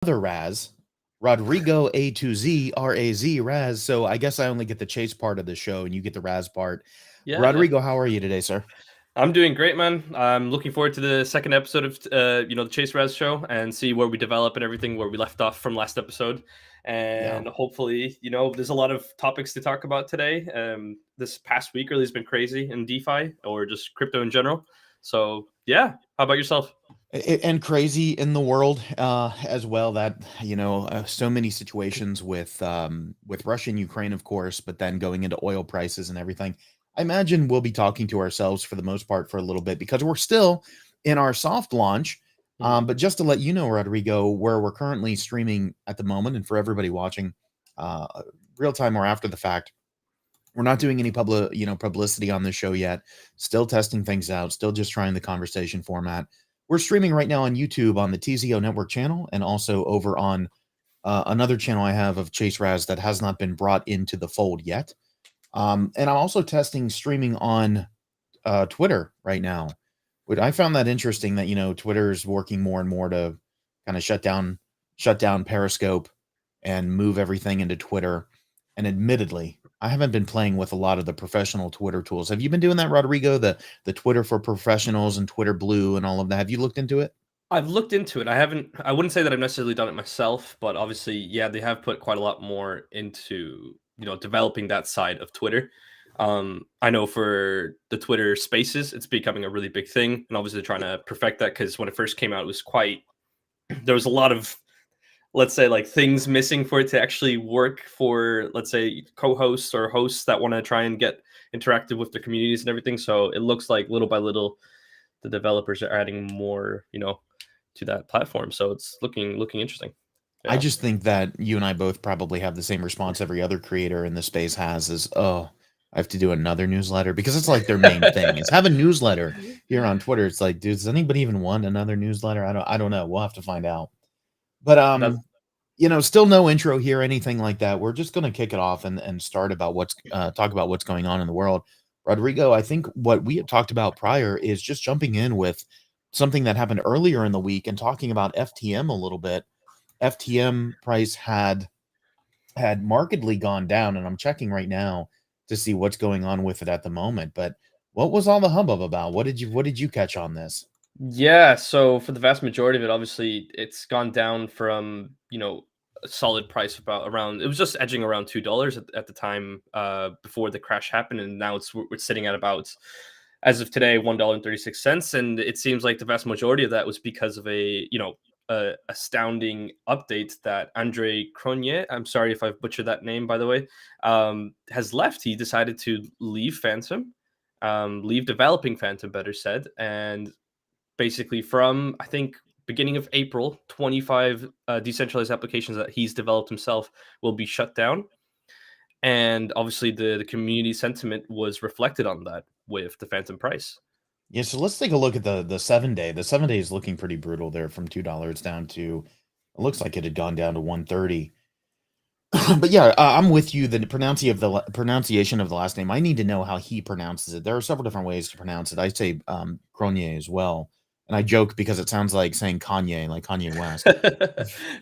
other Raz, Rodrigo A to Z RAZ Raz. So I guess I only get the chase part of the show, and you get the Raz part. Yeah, Rodrigo, how are you today, sir? I'm doing great, man. I'm looking forward to the second episode of the Chase Raz show and see where we develop and everything where we left off from last episode. Yeah. And hopefully, there's a lot of topics to talk about today. This past week really has been crazy in DeFi or just crypto in general. So yeah, how about yourself? And crazy in the world as well, that so many situations with Russia and Ukraine, of course, but then going into oil prices and everything. I imagine we'll be talking to ourselves for the most part for a little bit because we're still in our soft launch. Mhm. But just to let you know, Rodrigo, where we're currently streaming at the moment, and for everybody watching uh, real time or after the fact, we're not doing any publicity on this show yet. Still testing things out. Still just trying the conversation format. We're streaming right now on YouTube on the TZO Network channel, and also over on another channel I have of Chase Raz that has not been brought into the fold yet. And I'm also testing streaming on Twitter right now. But I found that interesting that Twitter is working more and more to kind of shut down Periscope and move everything into Twitter. And admittedly, I haven't been playing with a lot of the professional Twitter tools. Have you been doing that, Rodrigo? The Twitter for professionals and Twitter Blue and all of that. Have you looked into it? I've looked into it. I wouldn't say that I've necessarily done it myself, but obviously, yeah, they have put quite a lot more into, developing that side of Twitter. I know for the Twitter Spaces, it's becoming a really big thing, and obviously trying to perfect that because when it first came out, it was quite there was a lot of, let's say, like things missing for it to actually work for, let's say, co-hosts or hosts that want to try and get interactive with the communities and everything. So it looks like little by little, the developers are adding more, to that platform. So it's looking interesting. I Yeah. just think that you and I both probably have the same response every other creator in the space has is, oh, I have to do another newsletter because it's like their main thing is have a newsletter here on Twitter. It's like, dude, does anybody even want another newsletter? I don't know. We'll have to find out. But That's still no intro here, anything like that. We're just gonna kick it off and start about what's talk about what's going on in the world. Rodrigo, I think what we had talked about prior is just jumping in with something that happened earlier in the week and talking about FTM a little bit. FTM price had markedly gone down, and I'm checking right now to see what's going on with it at the moment. But what was all the hubbub about? What did you catch on this? Yeah, so for the vast majority of it, obviously it's gone down from, a solid price about around, it was just edging around $2 at the time before the crash happened, and now we're sitting at about, as of today, $1.36. And it seems like the vast majority of that was because of a astounding update that Andre Cronje, I'm sorry if I've butchered that name, by the way, has left. He decided to leave Phantom, leave developing Phantom, better said, and basically from, I think, beginning of April, 25 decentralized applications that he's developed himself will be shut down. And obviously the community sentiment was reflected on that with the Phantom price. Yeah, so let's take a look at the 7 day. The 7 day is looking pretty brutal there from $2 down to it looks like it had gone down to 130. But yeah, I'm with you. The pronunciation of the last name, I need to know how he pronounces it. There are several different ways to pronounce it. I say Cronje as well, and I joke because it sounds like saying Kanye, like Kanye West.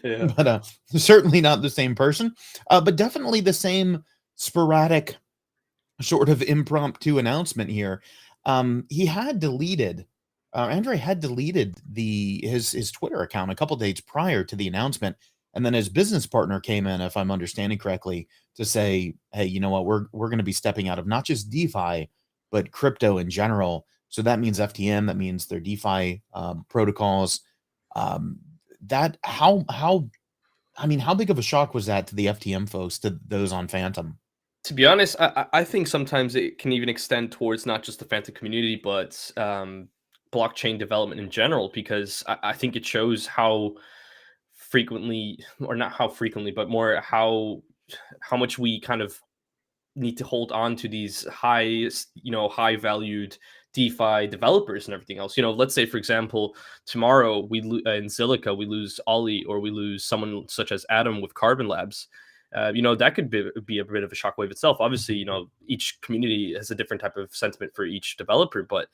Yeah. But certainly not the same person. But definitely the same sporadic sort of impromptu announcement here. He had deleted, Andre had deleted his Twitter account a couple days prior to the announcement, and then his business partner came in, if I'm understanding correctly, to say, "Hey, you know what? We're going to be stepping out of not just DeFi, but crypto in general. So that means FTM, that means their DeFi protocols. Um, that how I mean, how big of a shock was that to the FTM folks, to those on Phantom? To be honest, I think sometimes it can even extend towards not just the Phantom community, but blockchain development in general, because I think it shows how frequently, or not how frequently, but more how much we kind of need to hold on to these high valued DeFi developers and everything else. Let's say, for example, tomorrow in Zilliqa we lose Ollie, or we lose someone such as Adam with Carbon Labs. That could be a bit of a shockwave itself. Obviously, each community has a different type of sentiment for each developer, but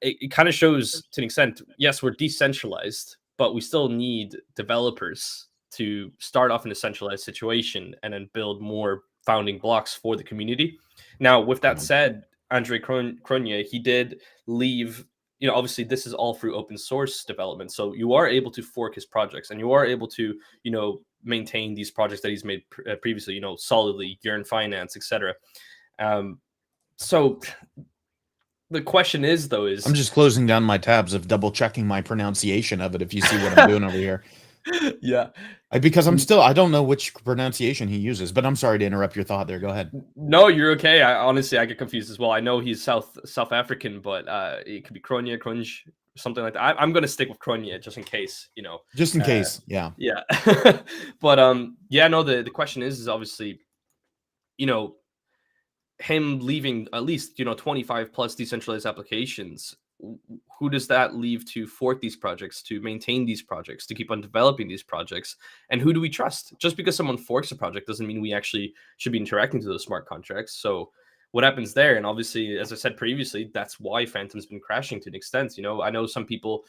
it kind of shows to an extent. Yes, we're decentralized, but we still need developers to start off in a centralized situation and then build more founding blocks for the community. Now, with that Yeah. said, Andre Cronje, he did leave. Obviously, this is all through open source development, so you are able to fork his projects, and you are able to, maintain these projects that he's made previously, solidly, Yearn Finance, etc. So the question is, though, I'm is just closing down my tabs of double checking my pronunciation of it. If you see what I'm doing over here, yeah. because I don't know which pronunciation he uses. But I'm sorry to interrupt your thought there. Go ahead. No, you're okay. Honestly, I get confused as well. I know he's South African, but it could be Cronje, Crunch, something like that. I'm gonna stick with Cronje just in case. Just in case, yeah. Yeah. But yeah, no. The question is obviously, you know, him leaving at least 25 plus decentralized applications. Who does that leave to fork these projects, to maintain these projects, to keep on developing these projects? And who do we trust? Just because someone forks a project doesn't mean we actually should be interacting to those smart contracts. So what happens there? And obviously, as I said previously, that's why Phantom's been crashing to an extent. I know some people,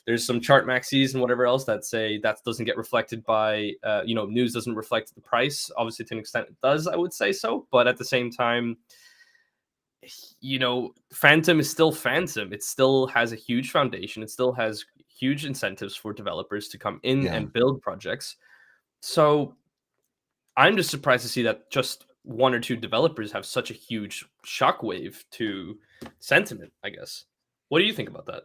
there's some chart maxis and whatever else that say that doesn't get reflected by news doesn't reflect the price. Obviously, to an extent it does, I would say so, but at the same time, Phantom is still Phantom. It still has a huge foundation. It still has huge incentives for developers to come in Yeah. and build projects. So I'm just surprised to see that just one or two developers have such a huge shockwave to sentiment, I guess. What do you think about that?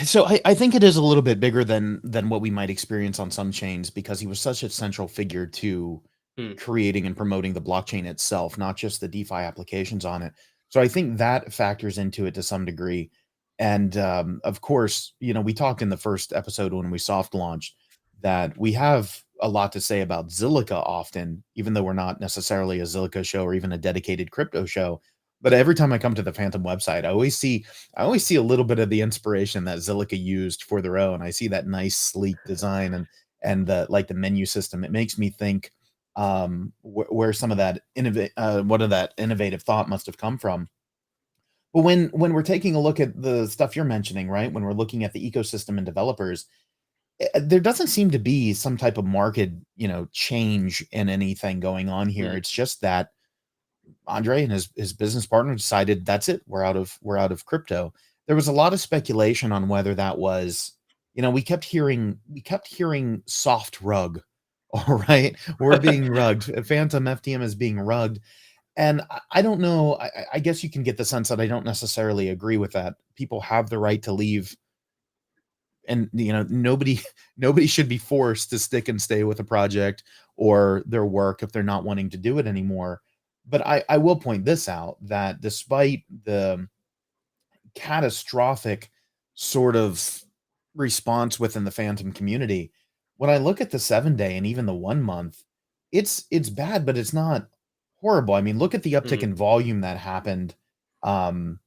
So I think it is a little bit bigger than what we might experience on some chains, because he was such a central figure to Hmm. creating and promoting the blockchain itself, not just the DeFi applications on it. So I think that factors into it to some degree. And of course, we talked in the first episode when we soft launched that we have a lot to say about Zilliqa often, even though we're not necessarily a Zilliqa show or even a dedicated crypto show. But every time I come to the Phantom website, I always see a little bit of the inspiration that Zilliqa used for their own. I see that nice, sleek design and the menu system. It makes me think where some of that what of that innovative thought must have come from. But when we're taking a look at the stuff you're mentioning, right? When we're looking at the ecosystem and developers, there doesn't seem to be some type of market, change in anything going on here. Hmm. It's just that Andre and his business partner decided that's it. We're out of crypto. There was a lot of speculation on whether that was, we kept hearing soft rug. All right, we're being rugged. Phantom FTM is being rugged, and I don't know. I guess you can get the sense that I don't necessarily agree with that. People have the right to leave, and nobody nobody should be forced to stick and stay with a project or their work if they're not wanting to do it anymore. But I will point this out, that despite the catastrophic sort of response within the Phantom community, when I look at the 7 day and even the 1 month, it's bad, but it's not horrible. I mean, look at the uptick Hmm. in volume that happened um,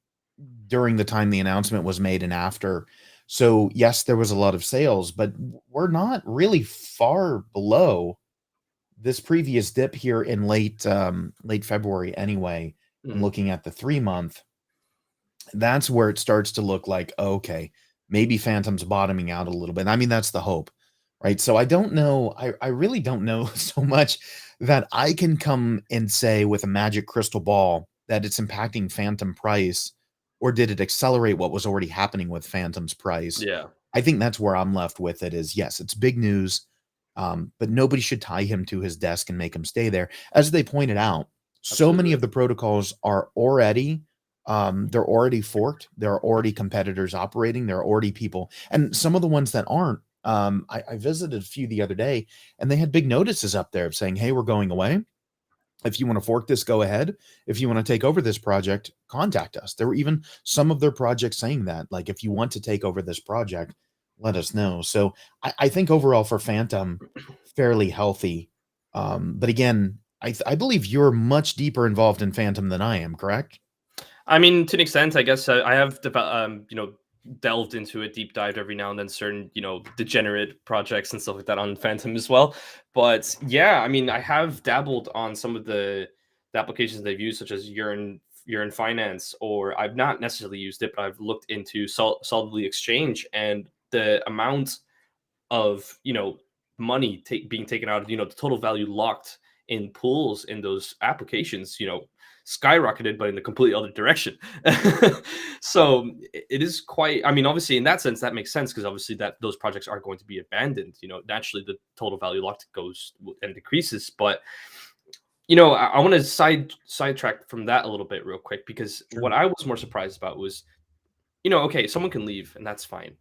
during the time the announcement was made and after. So yes, there was a lot of sales, but we're not really far below this previous dip here in late February anyway. And Hmm. looking at the 3 month, that's where it starts to look like, okay, maybe Phantom's bottoming out a little bit. I mean, that's the hope, right? So I don't know. I really don't know so much that I can come and say with a magic crystal ball that it's impacting Phantom price, or did it accelerate what was already happening with Phantom's price? Yeah, I think that's where I'm left with it is, yes, it's big news, but nobody should tie him to his desk and make him stay there. As they pointed out, so many absolutely. of the protocols are already they're already forked. There are already competitors operating. There are already people, and some of the ones that aren't. I visited a few the other day, and they had big notices up there saying, "Hey, we're going away. If you want to fork this, go ahead. If you want to take over this project, contact us." There were even some of their projects saying that, like, if you want to take over this project, let us know. So I think overall for Phantom, fairly healthy. But again, I believe you're much deeper involved in Phantom than I am, correct? I mean, to an extent, I guess I have delved into a deep dive every now and then, certain degenerate projects and stuff like that on Phantom as well. But yeah, I mean, I have dabbled on some of the applications they've used, such as Urine Finance, or I've not necessarily used it, but I've looked into Solidly Exchange, and the amount of money being taken out of the total value locked in pools in those applications skyrocketed, but in the completely other direction. So it is quite, I mean, obviously in that sense that makes sense, because obviously that those projects are going to be abandoned. Naturally the total value locked goes and decreases. But I want to sidetrack from that a little bit real quick, because Sure. what I was more surprised about was, okay, someone can leave and that's fine.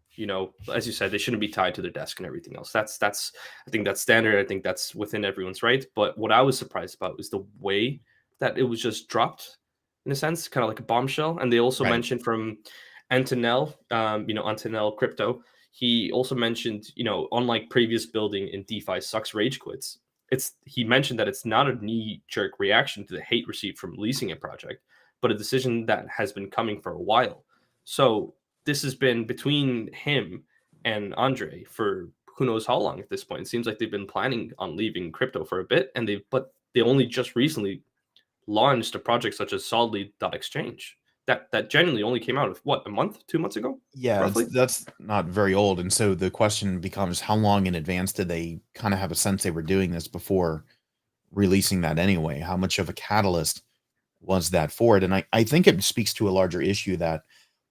As you said, they shouldn't be tied to their desk and everything else. That's I think that's standard. I think that's within everyone's right. But what I was surprised about was the way that it was just dropped, in a sense, kind of like a bombshell. And they also Right. mentioned from Antonell, Antonell Crypto. He also mentioned, unlike previous building in DeFi sucks rage quits. He mentioned that it's not a knee jerk reaction to the hate received from leasing a project, but a decision that has been coming for a while. So this has been between him and Andre for who knows how long at this point. It seems like they've been planning on leaving crypto for a bit, and they only just recently launched a project such as Solidly.exchange that genuinely only came out of what, a month, 2 months ago, Yeah, roughly. that's not very old, and so the question becomes, how long in advance did they kind of have a sense they were doing this before releasing that anyway? How much of a catalyst was that for it? And I think it speaks to a larger issue that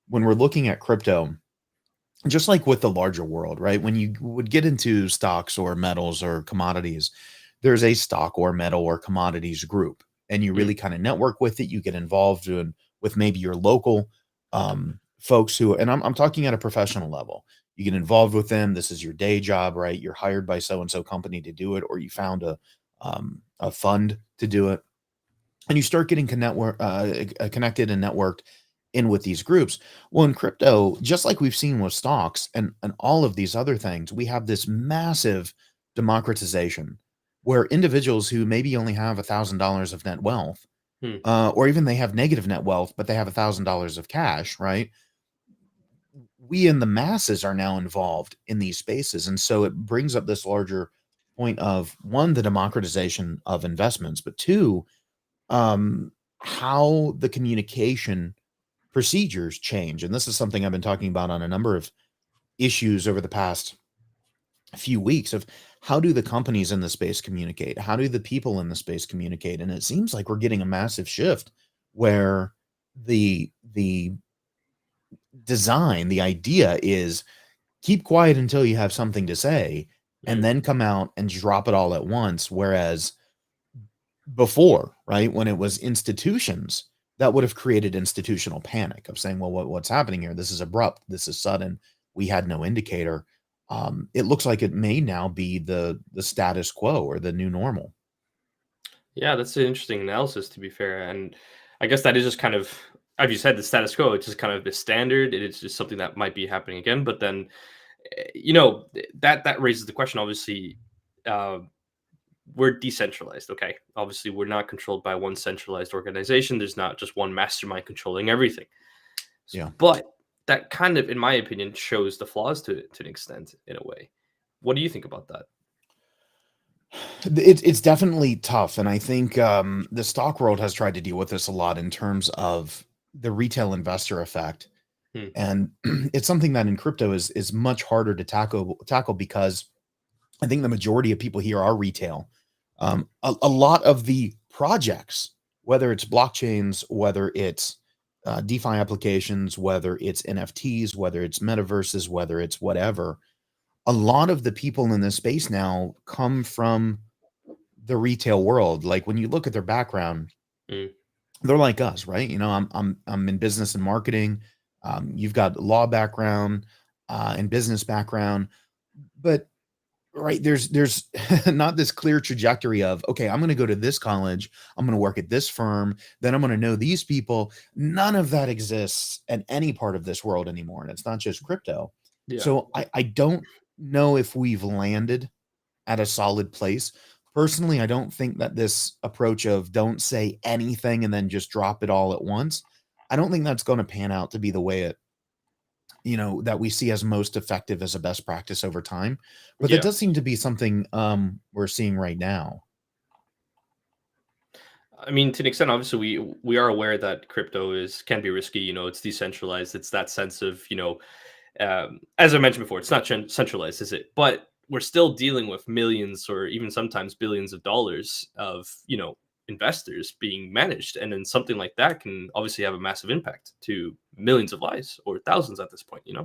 when we're looking at crypto, just like with the larger world, right? When you would get into stocks or metals or commodities, there's a stock or metal or commodities group, and you Mm, really kind of network with it. You get involved with maybe your local folks who, and I'm talking at a professional level. You get involved with them. This is your day job, right? You're hired by so and so company to do it, or you found a fund to do it, and you start getting connected and networked in with these groups. Well, in crypto, just like we've seen with stocks and all of these other things, we have this massive democratization where individuals who maybe only have $1,000 of net wealth, mm. or even they have negative net wealth, but they have $1,000 of cash, right? We in the masses are now involved in these spaces. And so it brings up this larger point of, one, the democratization of investments, but two, um, how the communication procedures change. And this is something I've been talking about on a number of issues over the past few weeks of, how do the companies in the space communicate? How do the people in the space communicate? And it seems like we're getting a massive shift where the design, the idea is, keep quiet until you have something to say and Mm. then come out and drop it all at once. Whereas before, right, when it was institutions, that would have created institutional panic of saying, well, what's happening here? This is abrupt. This is sudden. We had no indicator. It looks like it may now be the status quo or the new normal. Yeah, that's an interesting analysis, to be fair. And I guess that is just kind of, as you said, the status quo. It's just kind of the standard. It is just something that might be happening again. But then, that raises the question. Obviously, uh, we're decentralized. Okay, obviously, we're not controlled by one centralized organization. There's not just one mastermind controlling everything. Yeah. But that kind of, in my opinion, shows the flaws to an extent, in a way. What do you think about that? It's definitely tough, and I think, the stock world has tried to deal with this a lot in terms of the retail investor effect, Hmm. and it's something that in crypto is much harder to tackle because I think the majority of people here are retail. A lot of the projects, whether it's blockchains, whether it's DeFi applications, whether it's NFTs, whether it's metaverses, whether it's whatever, a lot of the people in this space now come from the retail world. Like when you look at their background, Mm. they're like us, right? I'm in business and marketing. You've got law background and business background, but right, there's not this clear trajectory of, okay, I'm going to go to this college, I'm going to work at this firm, then I'm going to know these people. None of that exists in any part of this world anymore, and it's not just crypto. Yeah. So I don't know if we've landed at a solid place. Personally, I don't think that this approach of don't say anything and then just drop it all at once, I don't think that's going to pan out to be the way that we see as most effective as a best practice over time. But that Yeah. does seem to be something we're seeing right now. I mean, to an extent, obviously, we are aware that crypto is can be risky. It's decentralized. It's that sense of As I mentioned before, it's not centralized, is it? But we're still dealing with millions or even sometimes billions of dollars of investors being managed, and then something like that can obviously have a massive impact to millions of lives or thousands at this point. Yeah.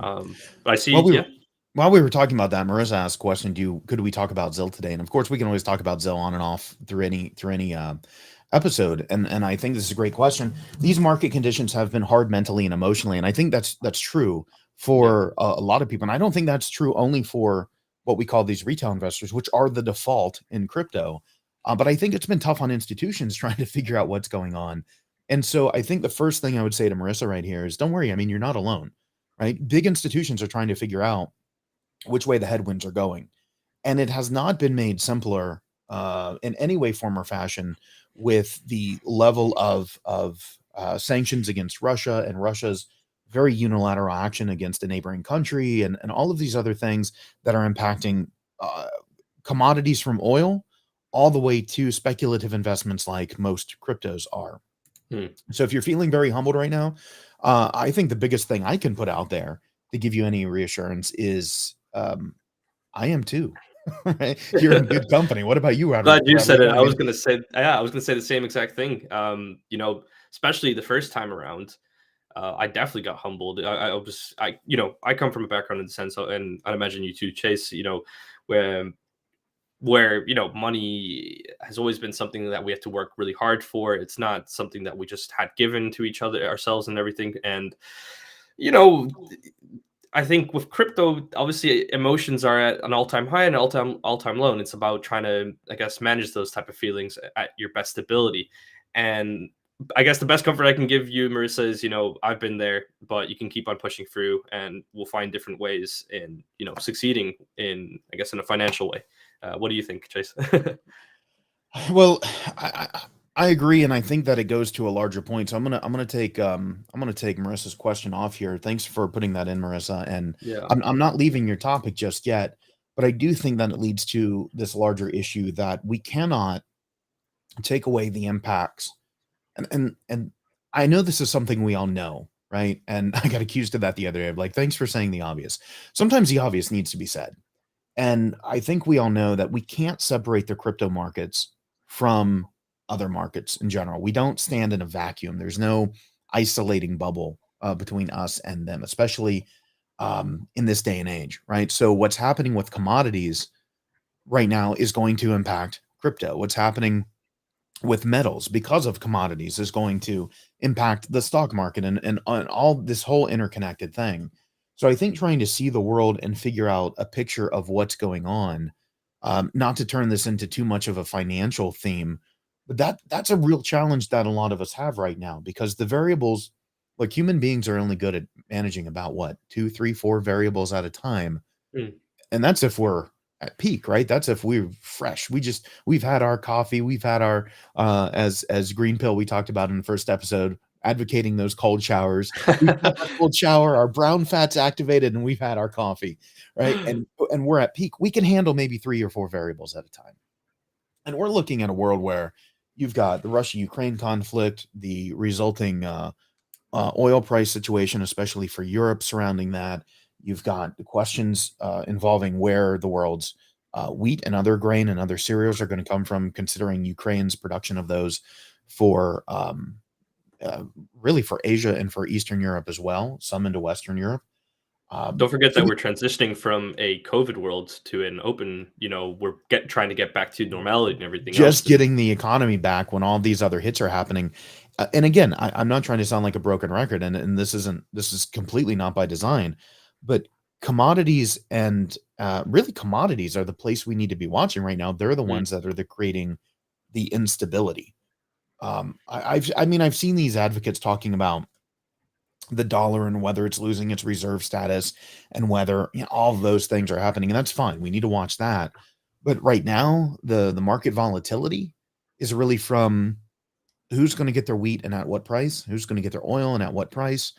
But I While see, we yeah, were while we were talking about that, Marissa asked a question, could we talk about Zill today? And of course we can always talk about Zill on and off through any episode. And I think this is a great question. These market conditions have been hard mentally and emotionally, and I think that's true yeah, for a lot of people. And I don't think that's true only for what we call these retail investors, which are the default in crypto. But I think it's been tough on institutions trying to figure out what's going on. And so I think the first thing I would say to Marissa right here is, don't worry. I mean, you're not alone, right? Big institutions are trying to figure out which way the headwinds are going. And it has not been made simpler in any way, form, or fashion with the level of sanctions against Russia and Russia's very unilateral action against a neighboring country, and all of these other things that are impacting uh, commodities from oil all the way to speculative investments like most cryptos are. hmm. So if you're feeling very humbled right now, I think the biggest thing I can put out there to give you any reassurance is I am too. Right? You're in good company. What about you, Glad you said it. Rodrigo? I I was mean, gonna say, yeah, I was gonna say the same exact thing. Especially the first time around, I definitely got humbled. I come from a background in the sense, and I imagine you too, Chase. Where money has always been something that we have to work really hard for. It's not something that we just had given to each other ourselves and everything. And you know, I think with crypto, obviously emotions are at an all-time high and all-time low. And it's about trying to, I guess, manage those type of feelings at your best ability. And I guess the best comfort I can give you, Marissa, is I've been there, but you can keep on pushing through, and we'll find different ways in succeeding in, I guess, in a financial way. What do you think, Chase? well, I agree, and I think that it goes to a larger point. So I'm gonna take Marissa's question off here. Thanks for putting that in, Marissa. And Yeah. I'm not leaving your topic just yet, but I do think that it leads to this larger issue that we cannot take away the impacts. And I know this is something we all know, right? And I got accused of that the other day. Like, thanks for saying the obvious. Sometimes the obvious needs to be said. And I think we all know that we can't separate the crypto markets from other markets in general. We don't stand in a vacuum. There's no isolating bubble between us and them, especially in this day and age, right? So what's happening with commodities right now is going to impact crypto. What's happening with metals because of commodities is going to impact the stock market and all this whole interconnected thing. So I think trying to see the world and figure out a picture of what's going on, not to turn this into too much of a financial theme, but that's a real challenge that a lot of us have right now because the variables, like human beings, are only good at managing about what two, three, four variables at a time, Mm. and that's if we're at peak, right? That's if we're fresh. We've had our coffee, we've had our as Green Pill we talked about in the first episode, advocating those cold showers. We've had our cold shower, our brown fat's activated, and we've had our coffee, right? And we're at peak. We can handle maybe three or four variables at a time. And we're looking at a world where you've got the Russia-Ukraine conflict, the resulting oil price situation, especially for Europe surrounding that. You've got the questions involving where the world's wheat and other grain and other cereals are going to come from, considering Ukraine's production of those for uh, really for Asia and for Eastern Europe as well, some into Western Europe. Don't forget So that the, we're transitioning from a COVID world to an open. We're trying to get back to normality and everything just else. And getting the economy back when all these other hits are happening. And again, I'm not trying to sound like a broken record, and this is completely not by design, but commodities and really commodities are the place we need to be watching right now. They're the mm, ones that are the creating the instability. I mean, I've seen these advocates talking about the dollar and whether it's losing its reserve status and whether all of those things are happening, and that's fine. We need to watch that. But right now, the market volatility is really from who's going to get their wheat and at what price, who's going to get their oil and at what price.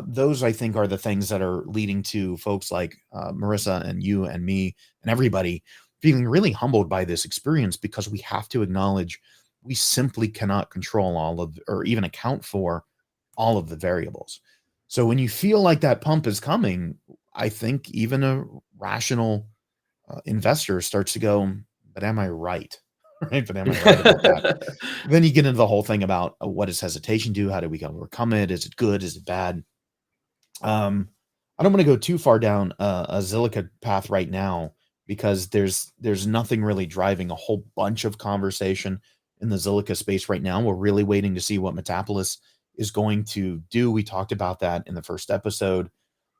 Those I think are the things that are leading to folks like Marissa and you and me and everybody feeling really humbled by this experience because we have to acknowledge we simply cannot control all of or even account for all of the variables. So when you feel like that pump is coming, I think even a rational investor starts to go, but am I right? Right? But am I right about that? Then you get into the whole thing about what does hesitation do? How do we overcome it? Is it good? Is it bad? I don't want to go too far down a Zilliqa path right now because there's nothing really driving a whole bunch of conversation in the Zilliqa space right now. We're really waiting to see what Metapolis is going to do. We talked about that in the first episode,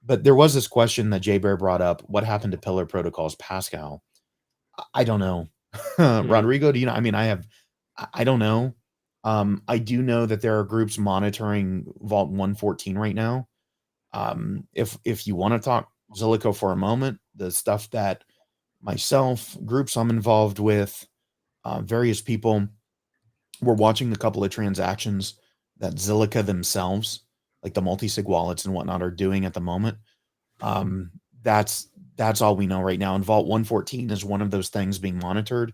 but there was this question that Jay Bear brought up: what happened to Pillar Protocols Pascal? I don't know. Hmm. Rodrigo, do you know? I mean, I don't know. I do know that there are groups monitoring Vault 114 right now. If you want to talk Zilliqa for a moment, the stuff that myself, groups I'm involved with, various people, we're watching a couple of transactions that Zilliqa themselves, like the multi-sig wallets and whatnot, are doing at the moment. Um, that's that's all we know right now. And Vault 114 is one of those things being monitored.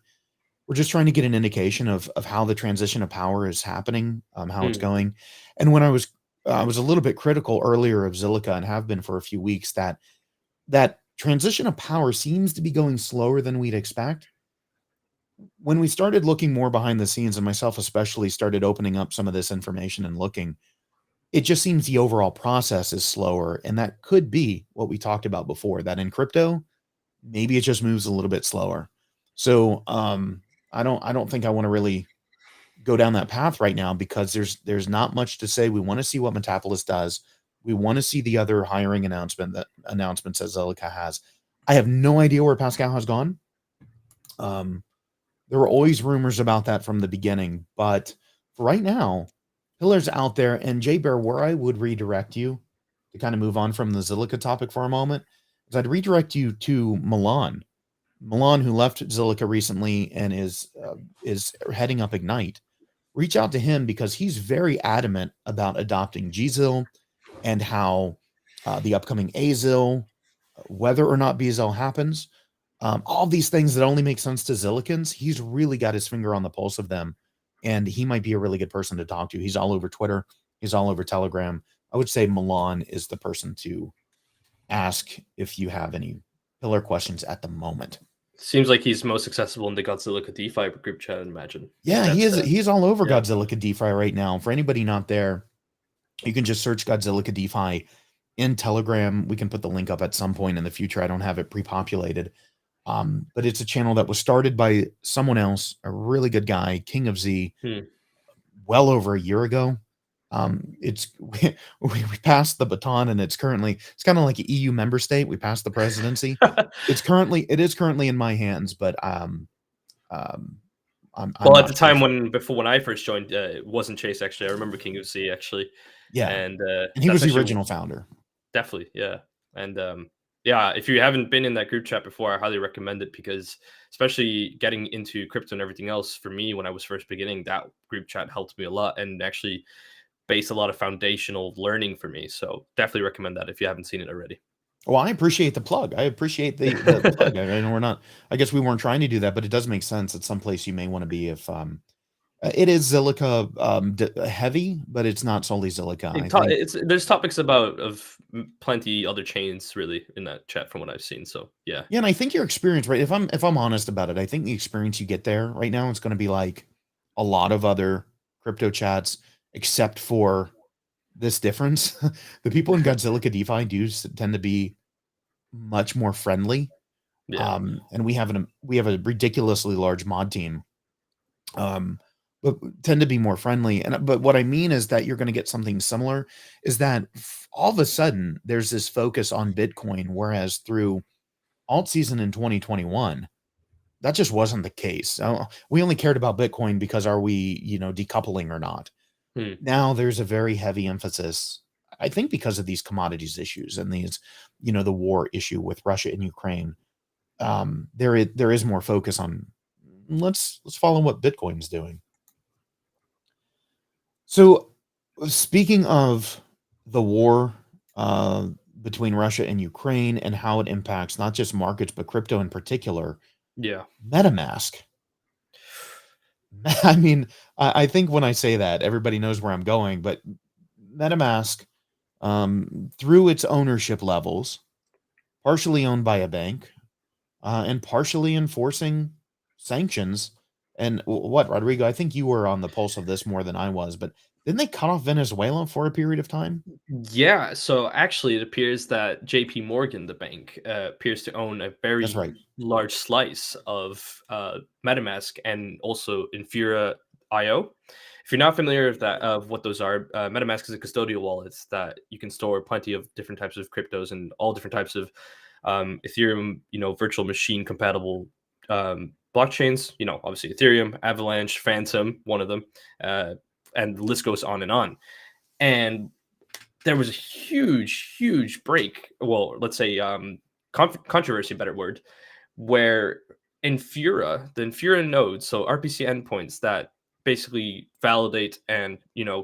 We're just trying to get an indication of how the transition of power is happening, how it's Hmm. going. And when I was a little bit critical earlier of Zilliqa and have been for a few weeks that transition of power seems to be going slower than we'd expect. When we started looking more behind the scenes, and myself especially started opening up some of this information and looking, it just seems the overall process is slower. And that could be what we talked about before, that in crypto, maybe it just moves a little bit slower. So I don't think I want to really go down that path right now because there's not much to say. We want to see what Metapolis does. We want to see the other hiring announcements that Zilliqa has. I have no idea where Pascal has gone. Um, there were always rumors about that from the beginning, but for right now, Pillar's out there. And Jay Bear, where I would redirect you to kind of move on from the Zilliqa topic for a moment, is I'd redirect you to Milan. Milan, who left Zilliqa recently and is heading up Ignite. Reach out to him because he's very adamant about adopting GZIL and how the upcoming AZIL, whether or not BZIL happens, all these things that only make sense to Zillikans, he's really got his finger on the pulse of them. And he might be a really good person to talk to. He's all over Twitter. He's all over Telegram. I would say Milan is the person to ask if you have any pillar questions at the moment. Seems like he's most accessible in the Godzilla DeFi group chat. I imagine if Yeah, he that's is. He's all over yeah. Godzilla DeFi right now. For anybody not there, you can just search Godzilla DeFi in Telegram. We can put the link up at some point in the future. I don't have it pre-populated. But it's a channel that was started by someone else, a really good guy, King of Z, Hmm. well over a year ago. It's we passed the baton, and it's kind of like an EU member state. We passed the presidency. It is currently in my hands, but I'm Well, at the not sure. time when I first joined, it wasn't Chase actually. I remember King of C actually, Yeah, and and he that's was the actually original founder. definitely yeah. And yeah, if you haven't been in that group chat before, I highly recommend it because especially getting into crypto and everything else for me when I was first beginning, that group chat helped me a lot and actually based a lot of foundational learning for me. So definitely recommend that if you haven't seen it already. Well, I appreciate the plug. I appreciate the plug. I know we're not. I guess we weren't trying to do that, but it does make sense at some place you may want to be if it is Zilliqa heavy, but it's not solely Zilliqa. I think. It's there's topics about of plenty other chains really in that chat from what I've seen. So yeah, Yeah, and I think your experience, right? If I'm honest about it, I think the experience you get there right now is going to be like a lot of other crypto chats, except for this difference. The people in Godzilla DeFi tend to be much more friendly. yeah, And we have a ridiculously large mod team. Um, but tend to be more friendly. And but what I mean is that you're going to get something similar. Is that all of a sudden there's this focus on Bitcoin, whereas through alt season in 2021, that just wasn't the case. We only cared about Bitcoin because are we, decoupling or not? hmm. Now there's a very heavy emphasis, I think, because of these commodities issues and these, the war issue with Russia and Ukraine. There is more focus on let's follow what Bitcoin's doing. So, speaking of the war uh, between Russia and Ukraine and how it impacts not just markets but crypto in particular, Yeah. MetaMask. I mean, I think when I say that, everybody knows where I'm going. But MetaMask, through its ownership levels, partially owned by a bank, and partially enforcing sanctions. And what, Rodrigo? I think you were on the pulse of this more than I was, but didn't they cut off Venezuela for a period of time? Yeah, so actually, it appears that J.P. Morgan, the bank, appears to own a That's very right. large slice of MetaMask and also Infura IO. If you're not familiar with that, of what those are, MetaMask is a custodial wallet that you can store plenty of different types of cryptos and all different types of Ethereum, virtual machine compatible blockchains. Obviously Ethereum, Avalanche, Phantom, one of them, and the list goes on and on. And there was a huge break. Well, let's say controversy, better word, where the Infura nodes, so RPC endpoints that basically validate and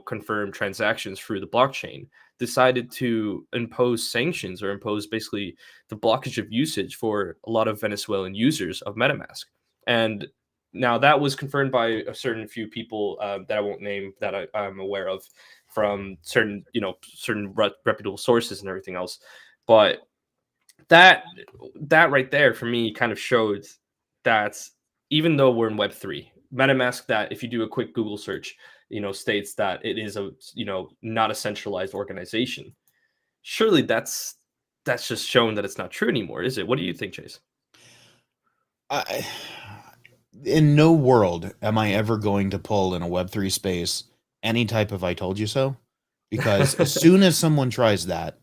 confirm transactions through the blockchain, decided to impose sanctions or impose basically the blockage of usage for a lot of Venezuelan users of MetaMask. And now that was confirmed by a certain few people that I won't name that I'm aware of from certain reputable sources and everything else. But that that right there for me kind of showed that even though we're in Web3, MetaMask, that if you do a quick Google search, states that it is a not a centralized organization. Surely that's just shown that it's not true anymore, is it? What do you think, Chase? I, in no world am I ever going to pull in a Web3 space any type of "I told you so," because as soon as someone tries that,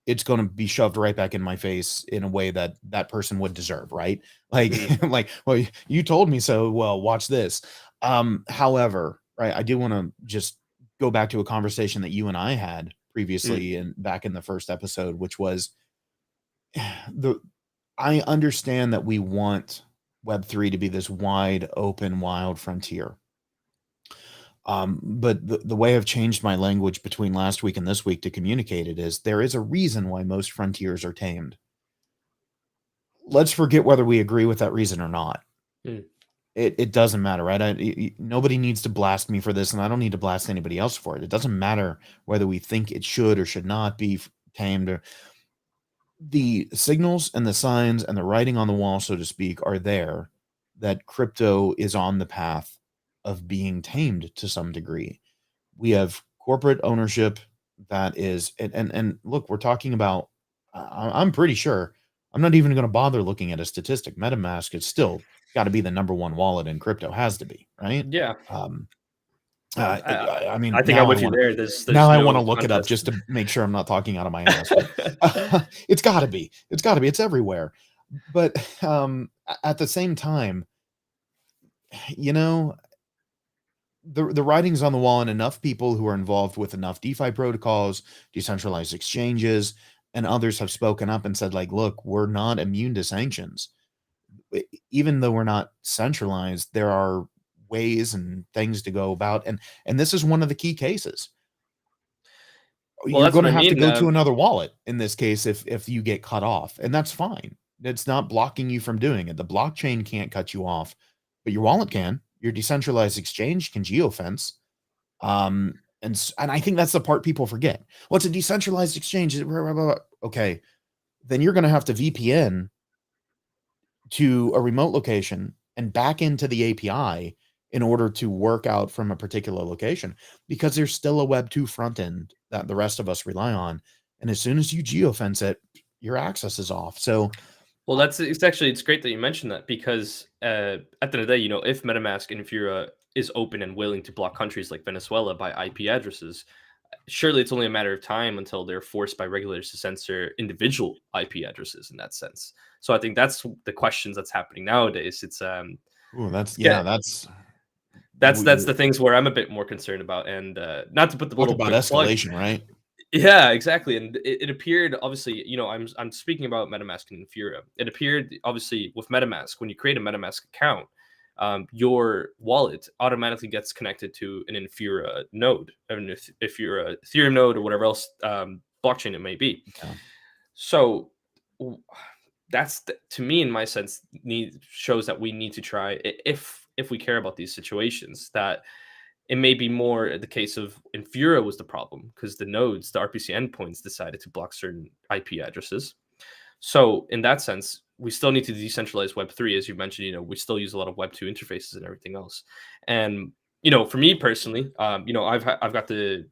it's going to be shoved right back in my face in a way that that person would deserve, right? Like, Mhm, like, well, you told me so. Well, watch this. However, right, I do want to just go back to a conversation that you and I had mm. previously and back in the first episode, which was the I understand that we want Web3 to be this wide open, wild frontier. But the way I've changed my language between last week and this week to communicate it is there is a reason why most frontiers are tamed. Let's forget whether we agree with that reason or not. Mm. It doesn't matter, right? Nobody needs to blast me for this, and I don't need to blast anybody else for it. It doesn't matter whether we think it should or should not be tamed. Or the signals and the signs and the writing on the wall, so to speak, are there that crypto is on the path of being tamed to some degree. We have corporate ownership that is, and look, we're talking about. I'm pretty sure. I'm not even going to bother looking at a statistic. MetaMask is still got to be the number one wallet in crypto. Has to be, right? Yeah, Um, I, I mean, I think I'm with you there. now There's I want no to look it up contest. just to make sure I'm not talking out of my ass. But it's got to be. It's got to be. It's everywhere. But at the same time, you know, the writing's on the wall, and enough people who are involved with enough DeFi protocols, decentralized exchanges, and others have spoken up and said, like, look, we're not immune to sanctions. Even though we're not centralized, there are ways and things to go about, and this is one of the key cases. Well, You're that's going what to I have to mean. go to another wallet in this case if you get cut off, and that's fine. It's not blocking you from doing it. The blockchain can't cut you off, but your wallet can. Your decentralized exchange can geofence. And I think that's the part people forget. What's a decentralized exchange? Okay, then you're going to have to VPN to a remote location and back into the API in order to work out from a particular location, because there's still a Web 2 front end that the rest of us rely on. And as soon as you geofence it, your access is off. So, Well, uh, it's great that you mentioned that because at the end of the day, if MetaMask and Infura is open and willing to block countries like Venezuela by IP addresses, surely it's only a matter of time until they're forced by regulators to censor individual IP addresses in that sense. So I think that's the questions that's happening nowadays. ooh, that's It's yeah, get that's that's we the things where I'm a bit more concerned about, and not to put the talk little about quick plug. escalation, right? Yeah, exactly. And it appeared obviously, I'm speaking about MetaMask and Infura. It appeared obviously with MetaMask, when you create a MetaMask account, your wallet automatically gets connected to an Infura node, and if you're a Ethereum node or whatever else blockchain it may be. Yeah. So w- to me, in my sense, shows that we need to try if we care about these situations that it may be more the case of Infura was the problem because the nodes, the RPC endpoints, decided to block certain IP addresses. So in that sense, we still need to decentralize Web3, as you mentioned. We still use a lot of Web2 interfaces and everything else. And for me personally, I've got the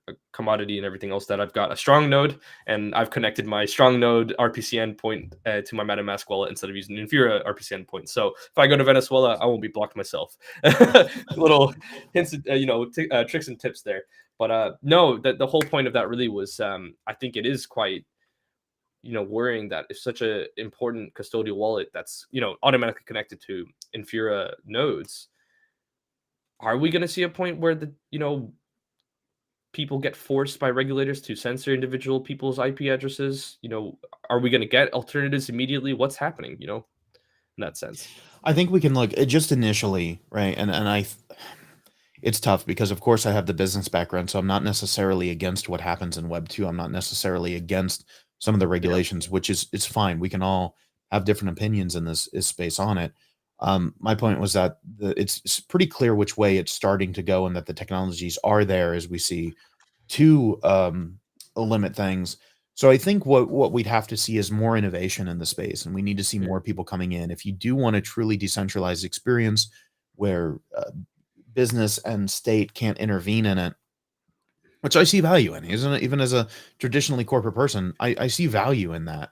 a commodity and everything else that I've got a strong node, and I've connected my strong node RPC endpoint to my MetaMask wallet instead of using Infura RPC endpoint. So if I go to Venezuela, I won't be blocked myself. Little hints, tricks and tips there. But no, the whole point of that really was, I think it is quite worrying that if such a important custodial wallet that's automatically connected to Infura nodes, are we going to see a point where the people get forced by regulators to censor individual people's IP addresses? Are we going to get alternatives immediately? What's happening? In that sense. I think we can look just initially, right? It's tough because, of course, I have the business background, so I'm not necessarily against what happens in Web 2. I'm not necessarily against some of the regulations, which is it's fine. We can all have different opinions in this space on it. My point was that it's pretty clear which way it's starting to go, and that the technologies are there, as we see, to limit things. So I think what we'd have to see is more innovation in the space, and we need to see more people coming in. If you do want a truly decentralized experience where business and state can't intervene in it, which I see value in, isn't it? Even as a traditionally corporate person, I see value in that.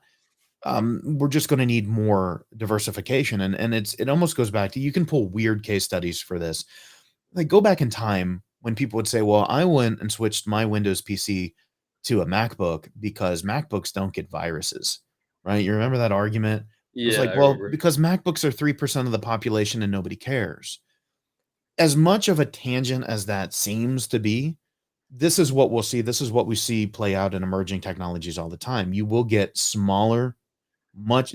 We're just going to need more diversification, and it almost goes back to, you can pull weird case studies for this. Like, go back in time when people would say, well, I went and switched my Windows PC to a MacBook because MacBooks don't get viruses, right? You remember that argument? It was Yeah, like, I well, remember. because MacBooks are 3% of the population and nobody cares. As much of a tangent as that seems to be, this is what we'll see. This is what we see play out in emerging technologies all the time. You will get smaller, much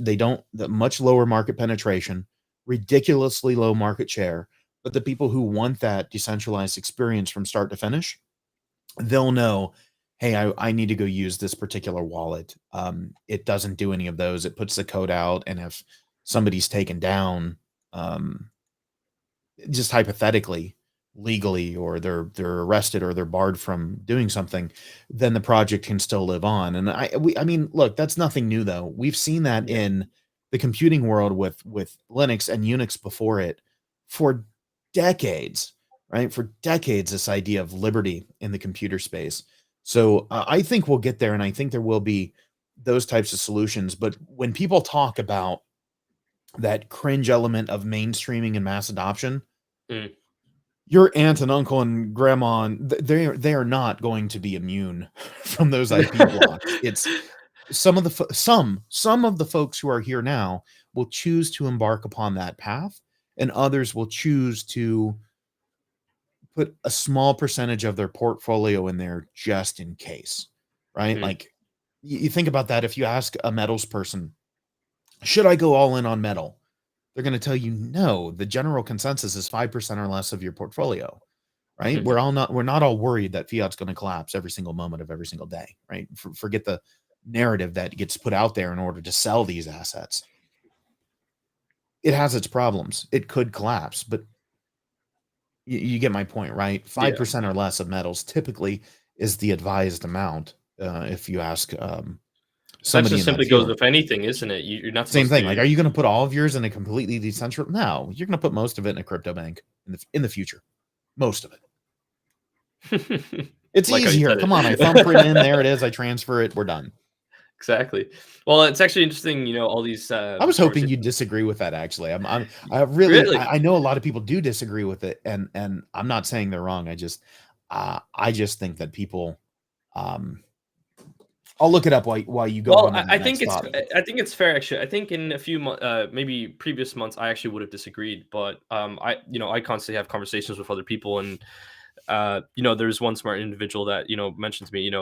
lower market penetration, ridiculously low market share, but the people who want that decentralized experience from start to finish, they'll know, hey, I need to go use this particular wallet. It doesn't do any of those. It puts the code out, and if somebody's taken down, just hypothetically, legally, or they're arrested or they're barred from doing something, then the project can still live on. And I mean, look, that's nothing new though. We've seen that Yeah. in the computing world with Linux and Unix before it for decades, right? For decades, this idea of liberty in the computer space. So I think we'll get there, and I think there will be those types of solutions. But when people talk about that cringe element of mainstreaming and mass adoption, Mm. your aunt and uncle and grandma, they are not going to be immune from those IP blocks. It's some of the some of the folks who are here now will choose to embark upon that path, and others will choose to put a small percentage of their portfolio in there just in case, right? Mm. Like, you think about that. If you ask a metals person, should I go all in on metal? They're going to tell you no. The general consensus is 5% or less of your portfolio, right? We're not all worried that fiat's going to collapse every single moment of every single day, right? Forget the narrative that gets put out there in order to sell these assets. It has its problems. It could collapse, but you get my point, right? Yeah. 5% or less of metals typically is the advised amount. If you ask That somebody just in that simply goes field. with anything, isn't it? You're not Same supposed thing. Like, to. are you going to put all of yours in a completely decentralized? No, you're going to put most of it in a crypto bank in the future. Most of it. It's Like how you easier. said Come on, I it. thumbprint in. There it is. I transfer it. We're done. Exactly. Well, it's actually interesting, all these I was hoping you'd conversations. disagree with that. Actually, I really, Really? I know a lot of people do disagree with it, and I'm not saying they're wrong. I just think that people, um, I'll look it up while you go Well, on to I that think next it's thought. I think it's fair actually. I think in a few maybe previous months, I actually would have disagreed, but I constantly have conversations with other people, and there's one smart individual that mentioned to me,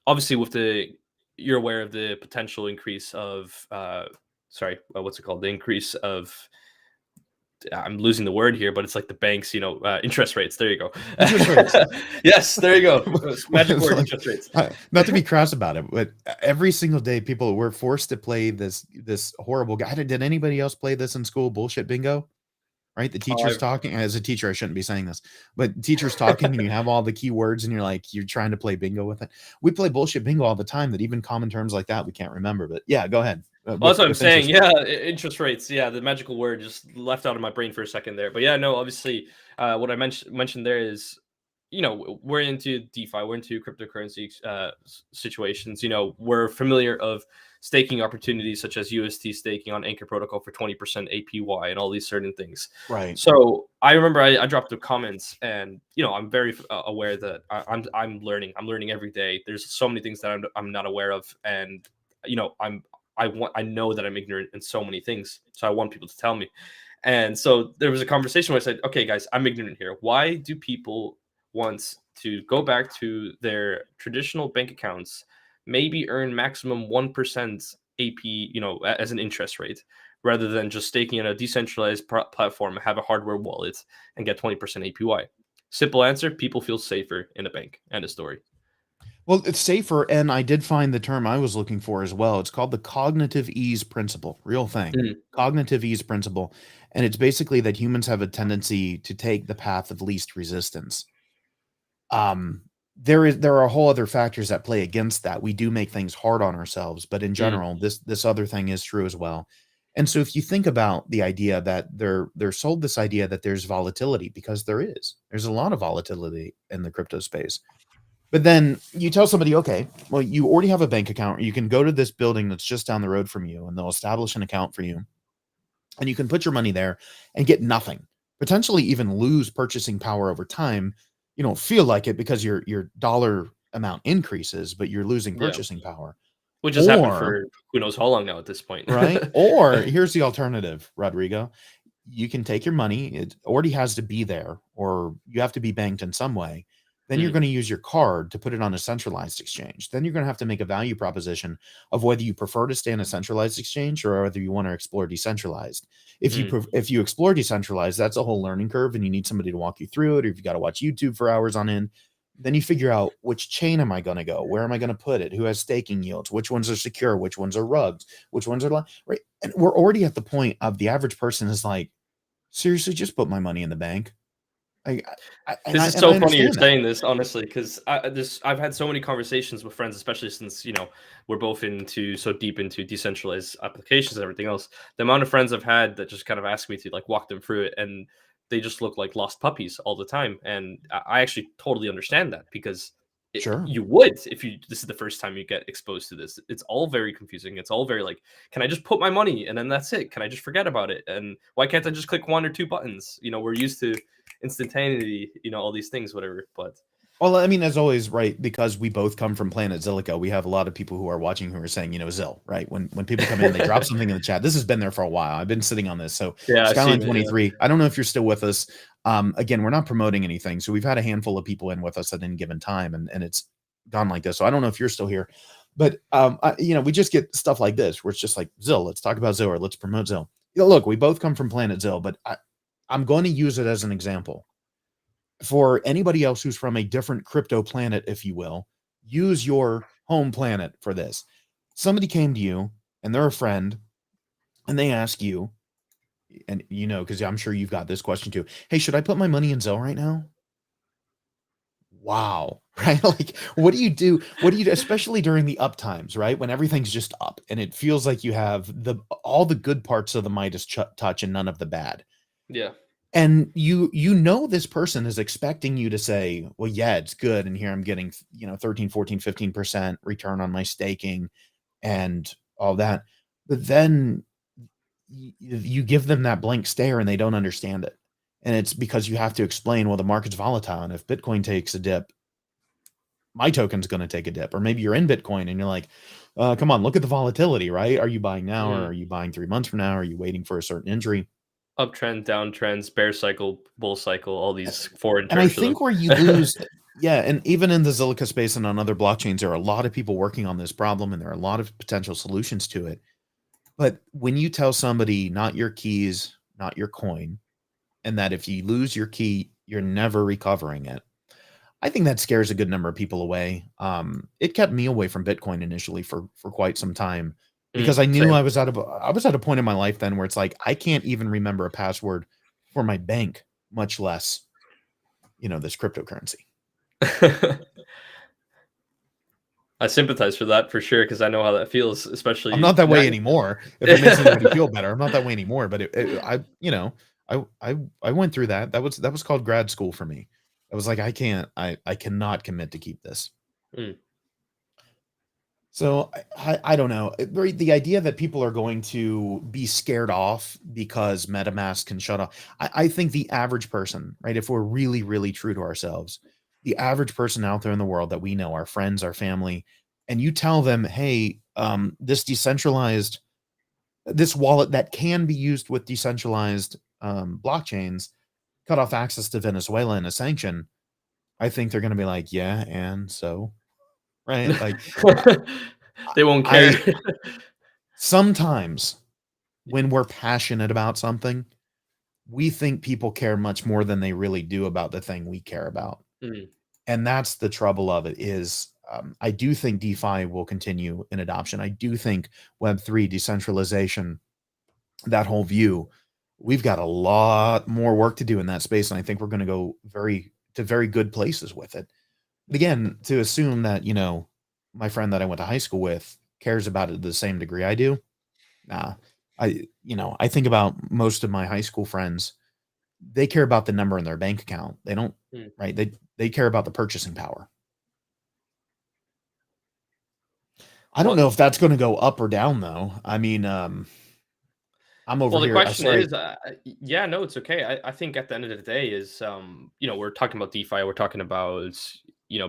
obviously with the you're aware of the potential increase of sorry, what's it called? The increase of, I'm losing the word here, but it's like the banks, interest rates. There you go. Interest rates. Yes, there you go. Magic It's word, like, interest rates. not to be crass about it, but every single day people were forced to play this horrible guy. Did anybody else play this in school? Bullshit bingo. right? The Oh, teacher's talking. As a teacher, I shouldn't be saying this, but teacher's talking and you have all the keywords and you're like, you're trying to play bingo with it. We play bullshit bingo all the time that even common terms like that we can't remember. But yeah, go ahead. Well, that's what I'm With saying. interest Yeah, rates. interest rates. Yeah, the magical word just left out of my brain for a second there. But yeah, no, obviously, what I mentioned there is, we're into DeFi, we're into cryptocurrency situations. We're familiar of staking opportunities such as UST staking on Anchor Protocol for 20% APY and all these certain things. Right. So I remember I dropped the comments, and I'm very aware that I'm learning. I'm learning every day. There's so many things that I'm not aware of, and I know that I'm ignorant in so many things, so I want people to tell me. And so there was a conversation where I said, "Okay, guys, I'm ignorant here. Why do people want to go back to their traditional bank accounts, maybe earn maximum 1% AP, as an interest rate, rather than just staking in a decentralized platform, have a hardware wallet, and get 20% APY?" Simple answer: people feel safer in a bank. End of story. Well, it's safer, and I did find the term I was looking for as well. It's called the cognitive ease principle. Real thing. Mhm. Cognitive ease principle. And it's basically that humans have a tendency to take the path of least resistance. Um, there are whole other factors that play against that. We do make things hard on ourselves, but in Mhm. general, this other thing is true as well. And so if you think about the idea that they're sold this idea that there's volatility, because there is. There's a lot of volatility in the crypto space. But then you tell somebody, okay, well, you already have a bank account. You can go to this building that's just down the road from you, and they'll establish an account for you. And you can put your money there and get nothing, potentially even lose purchasing power over time. You don't feel like it because your dollar amount increases, but you're losing Yeah, purchasing power. which has happened Or, for who knows how long now at this point. right? Or here's the alternative, Rodrigo. You can take your money, it already has to be there, or you have to be banked in some way. Then you're Mm, going to use your card to put it on a centralized exchange. Then you're going to have to make a value proposition of whether you prefer to stay in a centralized exchange or whether you want to explore decentralized. mm. If you explore decentralized, that's a whole learning curve, and you need somebody to walk you through it, or if you got to watch YouTube for hours on end. Then you figure out, which chain am I going to go? Where am I going to put it? Who has staking yields? Which ones are secure? Which ones are rugs? Which ones are right? And we're already at the point of the average person is like, seriously, just put my money in the bank. I This is and I so funny you're understand that. saying this, honestly, because I've had so many conversations with friends, especially since we're both so deep into decentralized applications and everything else. The amount of friends I've had that just kind of ask me to like walk them through it, and they just look like lost puppies all the time. And I actually totally understand that, because Sure. you would, if this is the first time you get exposed to this. It's all very confusing. It's all very like, can I just put my money and then that's it? Can I just forget about it? And why can't I just click one or two buttons? We're used to instantaneity, all these things, whatever. But Well, I mean, as always, right? Because we both come from Planet Zilliqa, we have a lot of people who are watching who are saying, Zill, right? When people come in, they drop something in the chat. This has been there for a while. I've been sitting on this. So yeah, I've Skyline seen it. Yeah. 23, I don't know if you're still with us. Again, we're not promoting anything. So we've had a handful of people in with us at any given time, and it's gone like this. So I don't know if you're still here, but we just get stuff like this where it's just like, Zill, let's talk about Zill, or let's promote Zill. Look, we both come from Planet Zill, but I'm going to use it as an example. For anybody else who's from a different crypto planet, if you will, use your home planet for this. Somebody came to you and they're a friend and they ask you, and because I'm sure you've got this question too. Hey, should I put my money in Zelle right now? Wow. Right? Like, what do you do? What do you do, especially during the up times, right? When everything's just up and it feels like you have all the good parts of the Midas touch and none of the bad. Yeah. And this person is expecting you to say, well, yeah, it's good. And here I'm getting, 13, 14, 15% return on my staking and all that. But then you give them that blank stare and they don't understand it. And it's because you have to explain, well, the market's volatile. And if Bitcoin takes a dip, my token's going to take a dip. Or maybe you're in Bitcoin and you're like, come on, look at the volatility, right? Are you buying now, or Mm. are you buying 3 months from now? Are you waiting for a certain injury? Uptrend, downtrends, bear cycle, bull cycle, all these foreign And I terms for think where you them. lose, yeah, and even in the Zilliqa space and on other blockchains, there are a lot of people working on this problem, and there are a lot of potential solutions to it. But when you tell somebody, not your keys, not your coin, and that if you lose your key, you're never recovering it, I think that scares a good number of people away. It kept me away from Bitcoin initially for quite some time, because I knew Same. I was at a point in my life then where it's like I can't even remember a password for my bank, much less, this cryptocurrency. I sympathize for that for sure because I know how that feels, I'm especially not that not. way anymore. If it makes anybody feel better, I'm not that way anymore. But I went through that. That was called grad school for me. I was like, I cannot commit to keep this. Mm, So I don't know. The idea that people are going to be scared off because MetaMask can shut off. I think the average person, right? If we're really, really true to ourselves, the average person out there in the world that we know, our friends, our family, and you tell them, hey, this wallet that can be used with decentralized blockchains cut off access to Venezuela in a sanction. I think they're going to be like, yeah, and so, right? Like, they won't care. I sometimes when we're passionate about something, we think people care much more than they really do about the thing we care about. Mm, And that's the trouble of it is I do think DeFi will continue in adoption. I do think Web3 decentralization, that whole view, we've got a lot more work to do in that space. And I think we're going to go very good places with it. But again, to assume that, my friend that I went to high school with cares about it to the same degree I do. Nah, I think about most of my high school friends, they care about the number in their bank account. They don't, mm. right? They care about the purchasing power. I don't know Well, if that's going to go up or down though. I mean, I'm over well, the here. question Sorry. is, yeah, no, it's okay. I think at the end of the day is, we're talking about DeFi, we're talking about,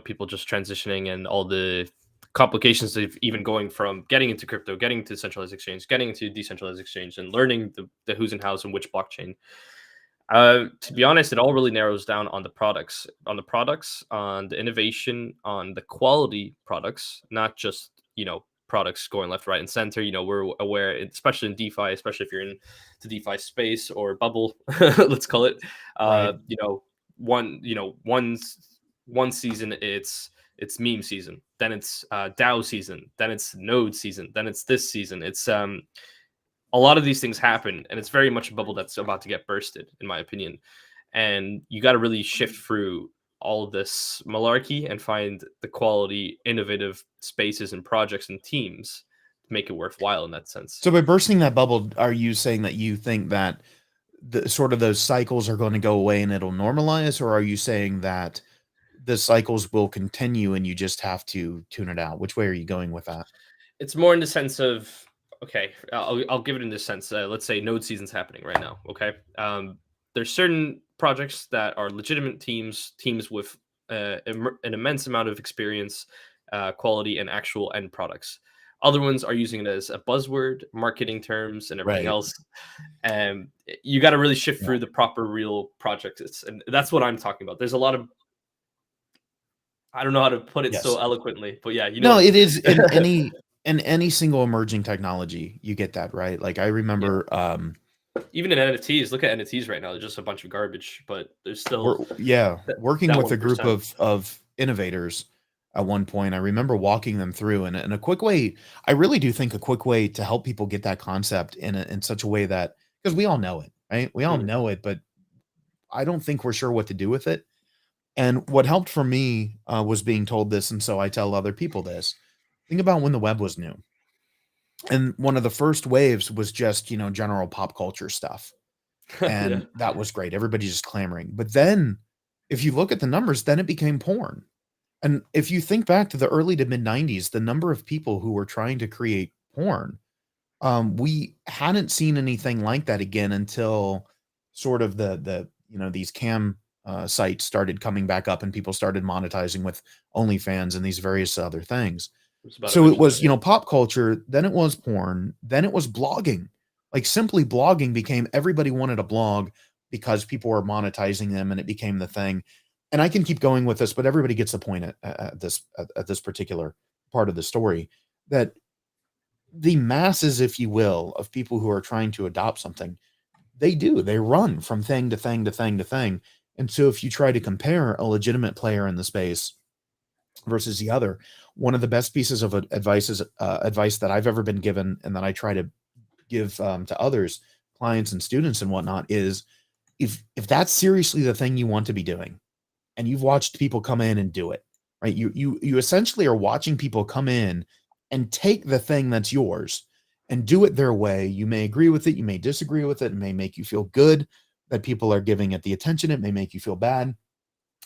people just transitioning and all the complications of even going from getting into crypto, getting to centralized exchange, getting into decentralized exchange, and learning the who's and hows and which blockchain. To be honest, it all really narrows down on the products, on the innovation, on the quality products, not just products going left, right, and center. We're aware, especially in DeFi, especially if you're in the DeFi space or bubble, let's call it. Right. One season it's meme season, then it's DAO season, then it's node season, then it's this season. It's a lot of these things happen, and it's very much a bubble that's about to get bursted, in my opinion. And you got to really shift through all of this malarkey and find the quality, innovative spaces and projects and teams to make it worthwhile in that sense. So by bursting that bubble, are you saying that you think that the sort of those cycles are going to go away and it'll normalize, or are you saying that the cycles will continue and you just have to tune it out? Which way are you going with that? It's more in the sense of, okay, I'll give it in this sense. Let's say node season's happening right now. Okay. There's certain projects that are legitimate teams with an immense amount of experience, quality, and actual end products. Other ones are using it as a buzzword, marketing terms, and everything Right. else. And you got to really shift Yeah. through the proper real projects. And that's what I'm talking about. There's a lot of, I don't know how to put it so Yes. eloquently, but yeah, No, it is in any single emerging technology, you get that, right? Like I yeah. remember Even in NFTs, look at NFTs right now. They're just a bunch of garbage, but there's still working that with a group 1%. of innovators at one point. I remember walking them through and a quick way, I really do think a quick way to help people get that concept in such a way that, because we all know it, right? We all Mhm. know it, but I don't think we're sure what to do with it. And what helped for me was being told this, and so I tell other people this. Think about when the web was new, and one of the first waves was just general pop culture stuff, Yeah. and that was great. Everybody's just clamoring. But then, if you look at the numbers, then it became porn. And if you think back to the early to mid '90s, the number of people who were trying to create porn, we hadn't seen anything like that again until sort of these cam sites started coming back up and people started monetizing with OnlyFans and these various other things. I was about to So it mention was, that. pop culture, then it was porn, then it was blogging. Like simply blogging became everybody wanted a blog because people were monetizing them and it became the thing. And I can keep going with this, but everybody gets the point at this particular part of the story that the masses, if you will, of people who are trying to adopt something, they run from thing to thing to thing to thing. And so if you try to compare a legitimate player in the space versus the other, one of the best pieces of advice that I've ever been given and that I try to give to others, clients and students and whatnot, is If that's seriously the thing you want to be doing, and you've watched people come in and do it, right? You essentially are watching people come in and take the thing that's yours and do it their way. You may agree with it, you may disagree with it, it may make you feel good that people are giving it the attention, it may make you feel bad.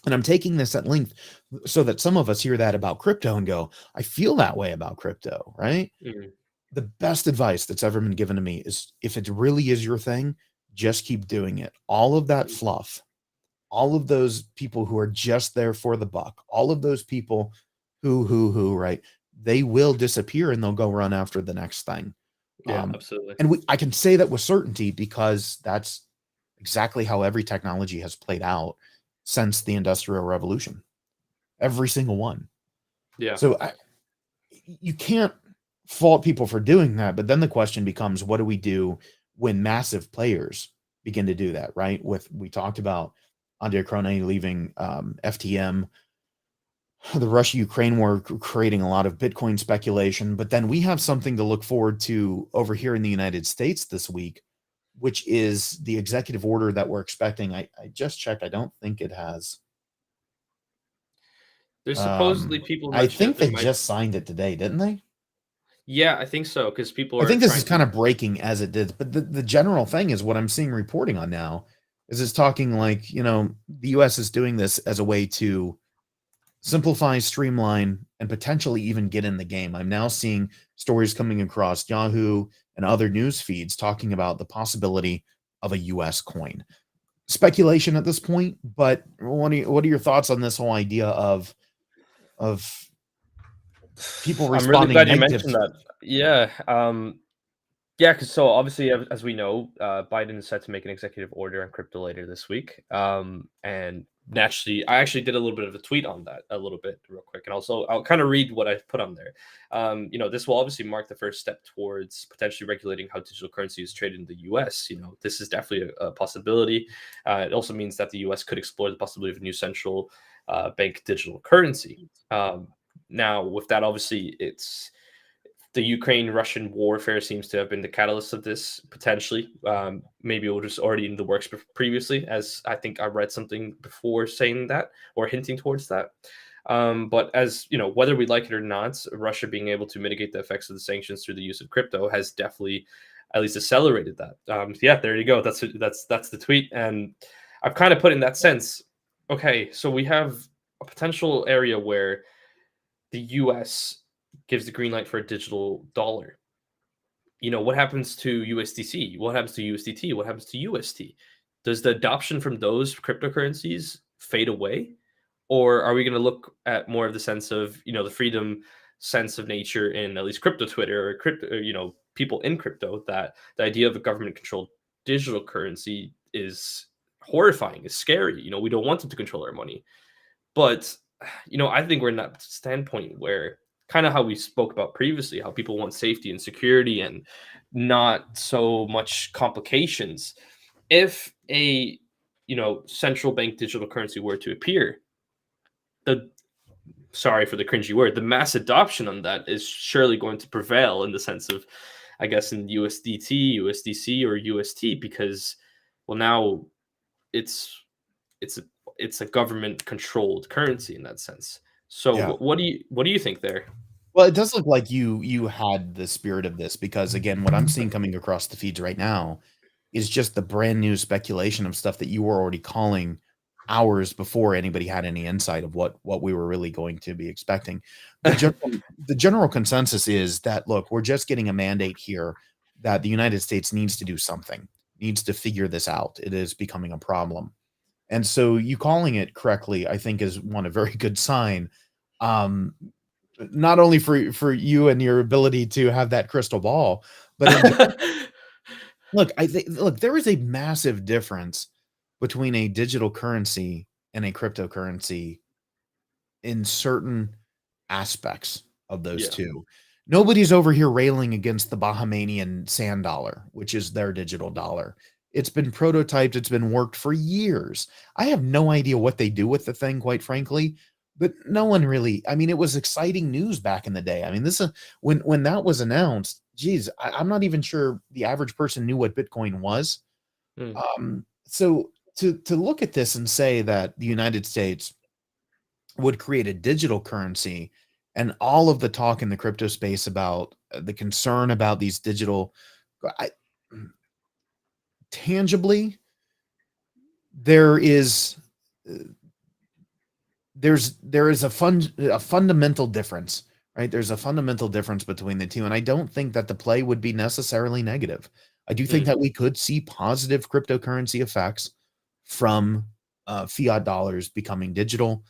And I'm taking this at length so that some of us hear that about crypto and go, I feel that way about crypto, right? Mhm. The best advice that's ever been given to me is if it really is your thing, just keep doing it. All of that Mhm. fluff, all of those people who are just there for the buck, all of those people who, right? They will disappear and they'll go run after the next thing. Yeah, Um, absolutely. and I can say that with certainty because that's exactly how every technology has played out since the Industrial Revolution. Every single one. Yeah. So you can't fault people for doing that, but then the question becomes, what do we do when massive players begin to do that? Right? We talked about Andrei Krone leaving FTM, the Russia-Ukraine war creating a lot of Bitcoin speculation, but then we have something to look forward to over here in the United States this week, which is the executive order that we're expecting. I just checked. I don't think it has. There's supposedly people I mentioning think that there they might. just signed it today, didn't they? Yeah, I think so because people I are think this is trying kind to. of breaking as it did, but the general thing is what I'm seeing reporting on now is it's talking like, the US is doing this as a way to simplify, streamline, and potentially even get in the game. I'm now seeing stories coming across Yahoo and other news feeds talking about the possibility of a US coin. Speculation at this point, but what are your thoughts on this whole idea of people I'm really responding glad you negative mentioned to that. it? Yeah. Yeah, because so obviously, as we know, Biden is set to make an executive order on crypto later this week. And naturally, I actually did a little bit of a tweet on that a little bit real quick, and also I'll kind of read what I put on there. This will obviously mark the first step towards potentially regulating how digital currency is traded in the U.S. This is definitely a possibility. It also means that the U.S. could explore the possibility of a new central bank digital currency. Now, with that, obviously, it's the Ukraine-Russian warfare seems to have been the catalyst of this potentially. Maybe it was already in the works previously, as I think I read something before saying that or hinting towards that. But as you know, whether we like it or not, Russia being able to mitigate the effects of the sanctions through the use of crypto has definitely at least accelerated that. Yeah, there you go. That's the tweet, and I've kind of put in that sense. Okay, so we have a potential area where the U.S. gives the green light for a digital dollar. What happens to USDC? What happens to USDT? What happens to UST? Does the adoption from those cryptocurrencies fade away? Or are we going to look at more of the sense of, the freedom sense of nature in at least crypto Twitter or crypto, people in crypto, that the idea of a government controlled digital currency is horrifying, is scary. We don't want them to control our money. But, I think we're in that standpoint where kind of how we spoke about previously, how people want safety and security and not so much complications. If a, central bank digital currency were to appear, the sorry for the cringy word, the mass adoption on that is surely going to prevail in the sense of, I guess, in USDT, USDC, or UST, because, well, now it's it's a it's a government controlled currency in that sense. So Yeah. what do you think there? Well, it does look like you had the spirit of this because again, what I'm seeing coming across the feeds right now is just the brand new speculation of stuff that you were already calling hours before anybody had any insight of what we were really going to be expecting. The general the general consensus is that look, we're just getting a mandate here that the United States needs to do something, needs to figure this out. It is becoming a problem. And so you calling it correctly, I think is one a very good sign. Um, Not only for you and your ability to have that crystal ball, but in look, I think look, there is a massive difference between a digital currency and a cryptocurrency in certain aspects of those Yeah. 2. Nobody's over here railing against the Bahamian sand dollar, which is their digital dollar. It's been prototyped, it's been worked for years. I have no idea what they do with the thing, quite frankly, but no one really. I mean, it was exciting news back in the day. I mean, this when that was announced, geez, I'm not even sure the average person knew what Bitcoin was. Mm. So to look at this and say that the United States would create a digital currency, and all of the talk in the crypto space about the concern about these digital, I, tangibly, there is uh, there is a fundamental difference, right? There's a fundamental difference between the two, and I don't think that the play would be necessarily negative. I do think Mm, that we could see positive cryptocurrency effects from fiat dollars becoming digital.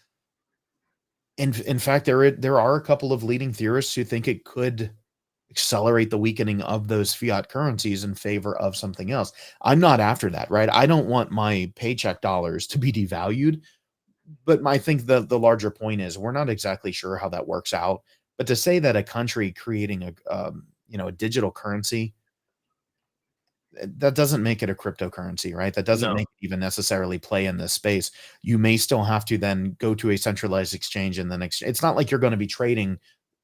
In fact, there are a couple of leading theorists who think it could accelerate the weakening of those fiat currencies in favor of something else. I'm not after that, right? I don't want my paycheck dollars to be devalued, but I think the larger point is we're not exactly sure how that works out. But to say that a country creating a digital currency, that doesn't make it a cryptocurrency, right? That doesn't no. make it even necessarily play in this space. You may still have to then go to a centralized exchange and then it's not like you're going to be trading,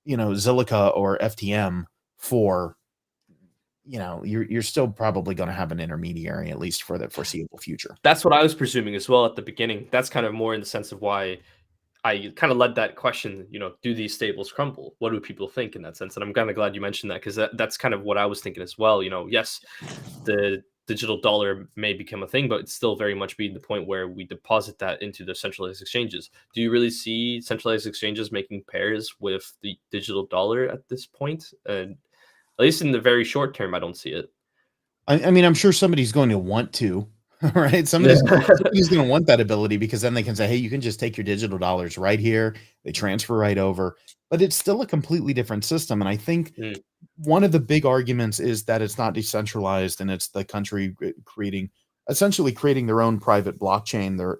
Zilliqa or FTM for, you're still probably going to have an intermediary at least for the foreseeable future. That's what I was presuming as well at the beginning. That's kind of more in the sense of why I kind of led that question, do these stables crumble? What do people think in that sense? And I'm kind of glad you mentioned that because that's kind of what I was thinking as well. Yes, the digital dollar may become a thing, but it's still very much being the point where we deposit that into the centralized exchanges. Do you really see centralized exchanges making pairs with the digital dollar at this point? And at least in the very short term, I don't see it. I mean, I'm sure somebody's going to want to, right? Somebody's going to want that ability because then they can say, hey, you can just take your digital dollars right here. They transfer right over, but it's still a completely different system. And I think Mm, one of the big arguments is that it's not decentralized and it's the country essentially creating their own private blockchain, their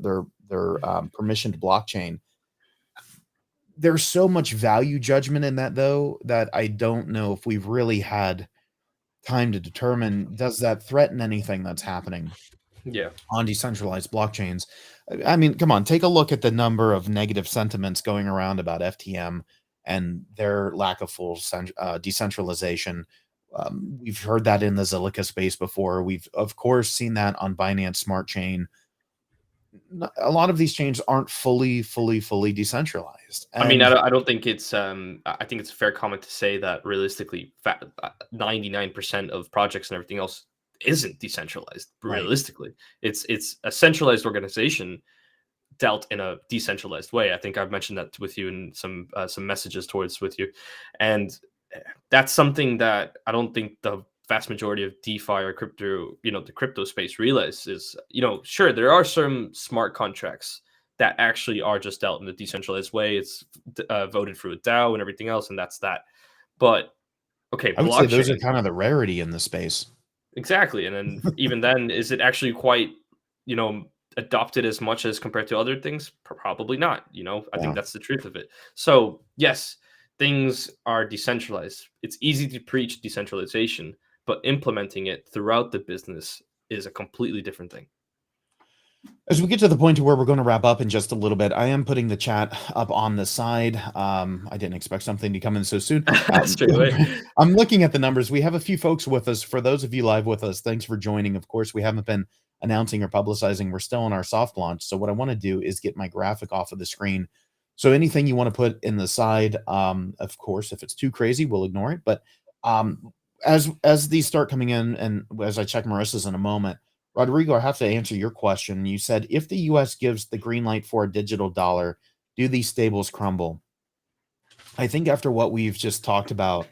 permissioned blockchain. There's so much value judgment in that though, that I don't know if we've really had time to determine, does that threaten anything that's happening yeah. on decentralized blockchains? I mean, come on, take a look at the number of negative sentiments going around about FTM and their lack of full decentralization. We've heard that in the Zilliqa space before. We've, of course, seen that on Binance Smart Chain. A lot of these chains aren't fully decentralized. I mean, And I don't think it's I think it's a fair comment to say that realistically 99% of projects and everything else isn't decentralized. right. Realistically, it's a centralized organization dealt in a decentralized way. I think I've mentioned that with you in some messages towards with you, and that's something that I don't think the vast majority of DeFi or crypto, the crypto space realize is, sure, there are some smart contracts that actually are just dealt in a decentralized way. It's voted through a DAO and everything else, and that's that. But okay, I would say those are blockchain, kind of the rarity in the space. exactly. And then even then, is it actually quite, you know, adopted as much as compared to other things? Probably not. I think Yeah. that's the truth of it. So yes, things are decentralized. It's easy to preach decentralization, but implementing it throughout the business is a completely different thing. As we get to the point to where we're going to wrap up in just a little bit, I am putting the chat up on the side. I didn't expect something to come in so soon. Straight away. I'm looking at the numbers. We have a few folks with us. For those of you live with us, thanks for joining. Of course, we haven't been announcing or publicizing. We're still in our soft launch. So what I want to do is get my graphic off of the screen. So anything you want to put in the side, of course, if it's too crazy, we'll ignore it. But um, as these start coming in, and as I check Marissa's in a moment, Rodrigo, I have to answer your question. You said if the US gives the green light for a digital dollar, do these stables crumble? I think after what we've just talked about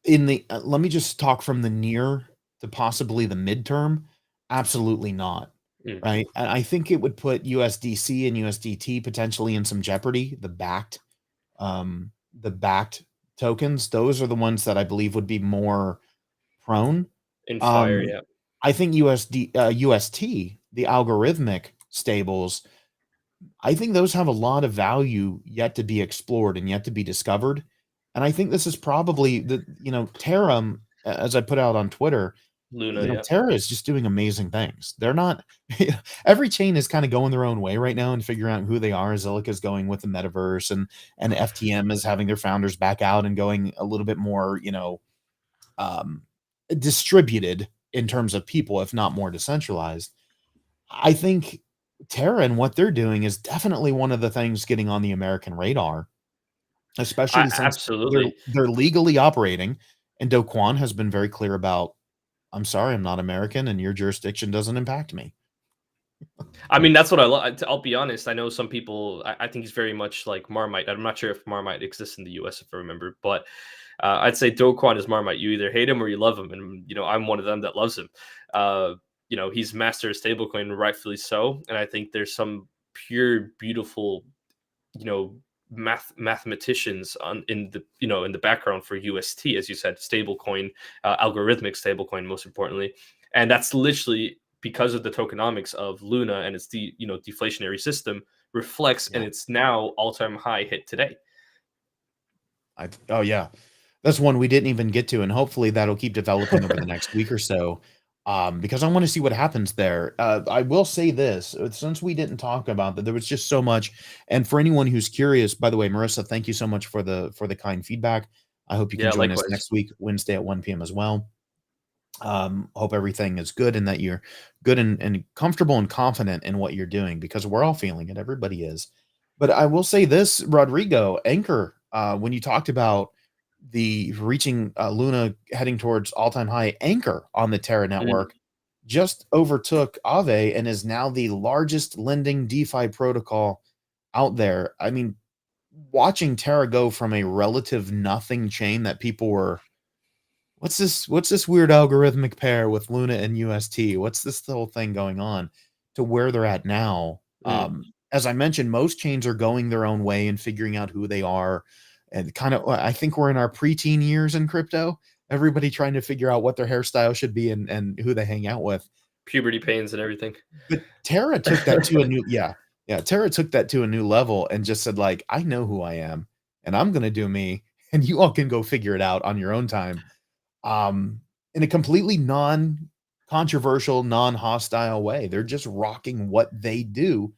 let me just talk from the near to possibly the midterm. Absolutely not. Mm, Right. I think it would put USDC and USDT potentially in some jeopardy. The backed tokens, those are the ones that I believe would be more prone. in fire, Um, yeah. I think UST, the algorithmic stables, I think those have a lot of value yet to be explored and yet to be discovered. And I think this is probably Terra, as I put out on Twitter, Luna, yeah. Terra is just doing amazing things. They're not, every chain is kind of going their own way right now and figuring out who they are. Zilliqa is going with the metaverse, and FTM is having their founders back out and going a little bit more, um, distributed in terms of people, if not more decentralized. I think Terra and what they're doing is definitely one of the things getting on the American radar, I especially since they're absolutely. they're legally operating, and Do Kwon has been very clear about, "I'm sorry, I'm not American, and your jurisdiction doesn't impact me." I mean, that's what I love. I'll be honest. I know some people. I think he's very much like Marmite. I'm not sure if Marmite exists in the U.S. if I remember, but I'd say Do Kwon is Marmite. You either hate him or you love him, and I'm one of them that loves him. Uh, he's master of stablecoin, rightfully so, and I think there's some pure, beautiful, you know, mathematicians in the in the background for UST, as you said, stablecoin, algorithmic stablecoin, most importantly, and that's literally because of the tokenomics of Luna and its deflationary system reflects, and Yeah. it's now all-time high hit today. Oh, yeah. That's one we didn't even get to, and hopefully that'll keep developing over the next week or so, because I wanna see what happens there. I will say this, since we didn't talk about that, there was just so much, and for anyone who's curious, by the way, Marissa, thank you so much for the kind feedback. I hope you can Yeah, join us likewise. next week, Wednesday at 1 PM as well. Hope everything is good and that you're good and comfortable and confident in what you're doing because we're all feeling it. Everybody is. But I will say this, Rodrigo, Anchor, when you talked about the reaching Luna heading towards all-time high, Anchor on the Terra Mm, network just overtook Aave and is now the largest lending DeFi protocol out there. I mean, watching Terra go from a relative nothing chain that people were, what's this weird algorithmic pair with Luna and UST? What's this whole thing going on? To where they're at now. mm. As I mentioned, most chains are going their own way and figuring out who they are. And kind of, I think we're in our preteen years in crypto. Everybody trying to figure out what their hairstyle should be and who they hang out with. Puberty pains and everything. But Terra took that to a new, yeah, yeah. Terra took that to a new level and just said, like, I know who I am, and I'm gonna do me, and you all can go figure it out on your own time, um, in a completely non-controversial, non-hostile way. They're just rocking what they do.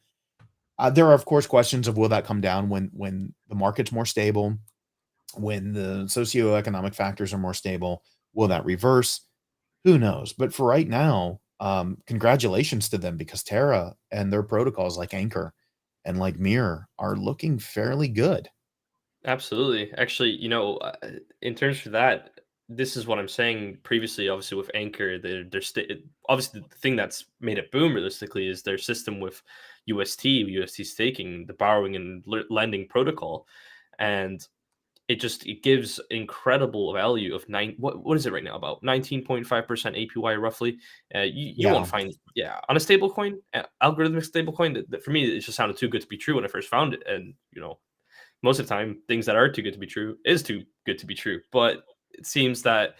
There are, of course, questions of will that come down when the market's more stable, when the socioeconomic factors are more stable? Will that reverse? Who knows? But for right now, congratulations to them because Terra and their protocols like Anchor and like Mirror are looking fairly good. Absolutely. Actually, in terms for that, this is what I'm saying previously. Obviously, with Anchor, obviously the thing that's made it boom realistically is their system with UST staking, the borrowing and lending protocol, and it gives incredible value of what is it right now, about 19.5% APY roughly. You won't Yeah. find, yeah, on a stable coin, algorithmic stable coin, that for me it just sounded too good to be true when I first found it, and most of the time things that are too good to be true is too good to be true. But it seems that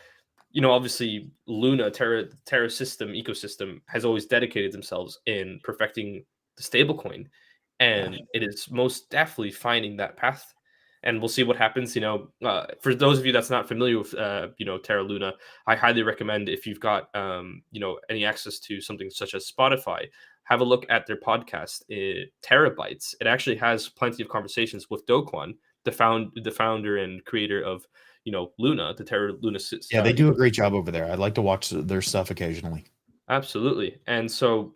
obviously Luna, Terra system ecosystem has always dedicated themselves in perfecting the stablecoin, Yeah. and it is most definitely finding that path. And we'll see what happens. For those of you that's not familiar with Terra Luna, I highly recommend, if you've got any access to something such as Spotify, have a look at their podcast, Terabytes. It actually has plenty of conversations with Do Kwon, the founder and creator of Luna, the Terra Luna Yeah, they do a great ecosystem. job over there. I like to watch their stuff occasionally. Absolutely. And so,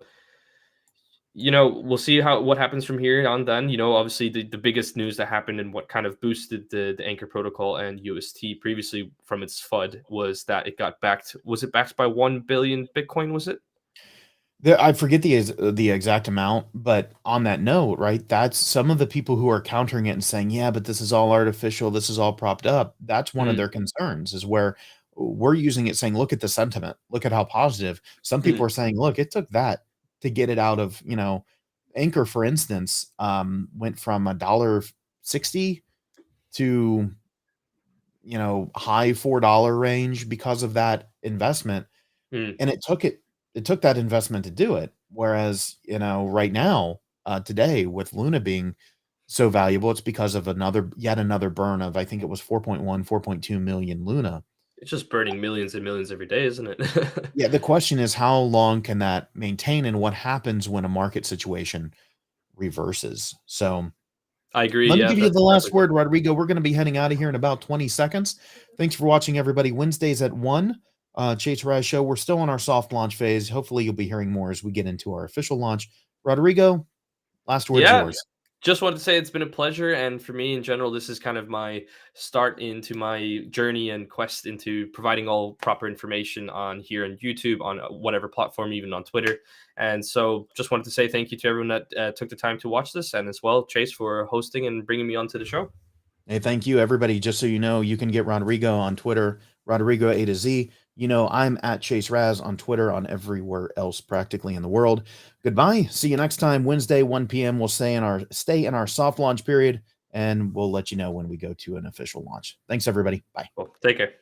we'll see what happens from here on then. Obviously the biggest news that happened and what kind of boosted the Anchor protocol and UST previously from its FUD was that it got backed. Was it backed by 1 billion Bitcoin? Was it? I forget the exact amount, but on that note, right, that's some of the people who are countering it and saying, "Yeah, but this is all artificial, this is all propped up." That's one of Mm, their concerns is where we're using it saying, "Look at the sentiment. Look at how positive." Some people mm, are saying, "Look, it took that to get it out of, Anchor, for instance, went from $1.60 to, high $4 range because of that investment, mm. and it took that investment to do it. Whereas, right now, today with Luna being so valuable, it's because of yet another burn of, I think it was 4.1, 4.2 million Luna. It's just burning millions and millions every day, isn't it? Yeah, the question is how long can that maintain and what happens when a market situation reverses? So I agree. let me Yeah, give you that's the last exactly what. word, Rodrigo. We're going to be heading out of here in about 20 seconds. Thanks for watching, everybody. Wednesdays at 1. Chase Rise Show. We're still in our soft launch phase. Hopefully, you'll be hearing more as we get into our official launch. Rodrigo, last word's Yeah, yours. just wanted to say it's been a pleasure, and for me in general, this is kind of my start into my journey and quest into providing all proper information on here on YouTube, on whatever platform, even on Twitter. And so, just wanted to say thank you to everyone that took the time to watch this, and as well, Chase, for hosting and bringing me onto the show. Hey, thank you, everybody. Just so you know, you can get Rodrigo on Twitter, Rodrigo A to Z. You know, I'm at Chase Raz on Twitter, on everywhere else practically in the world. Goodbye. See you next time, Wednesday, 1 p.m. We'll stay in our soft launch period, and we'll let you know when we go to an official launch. Thanks, everybody. Bye. Well, take care.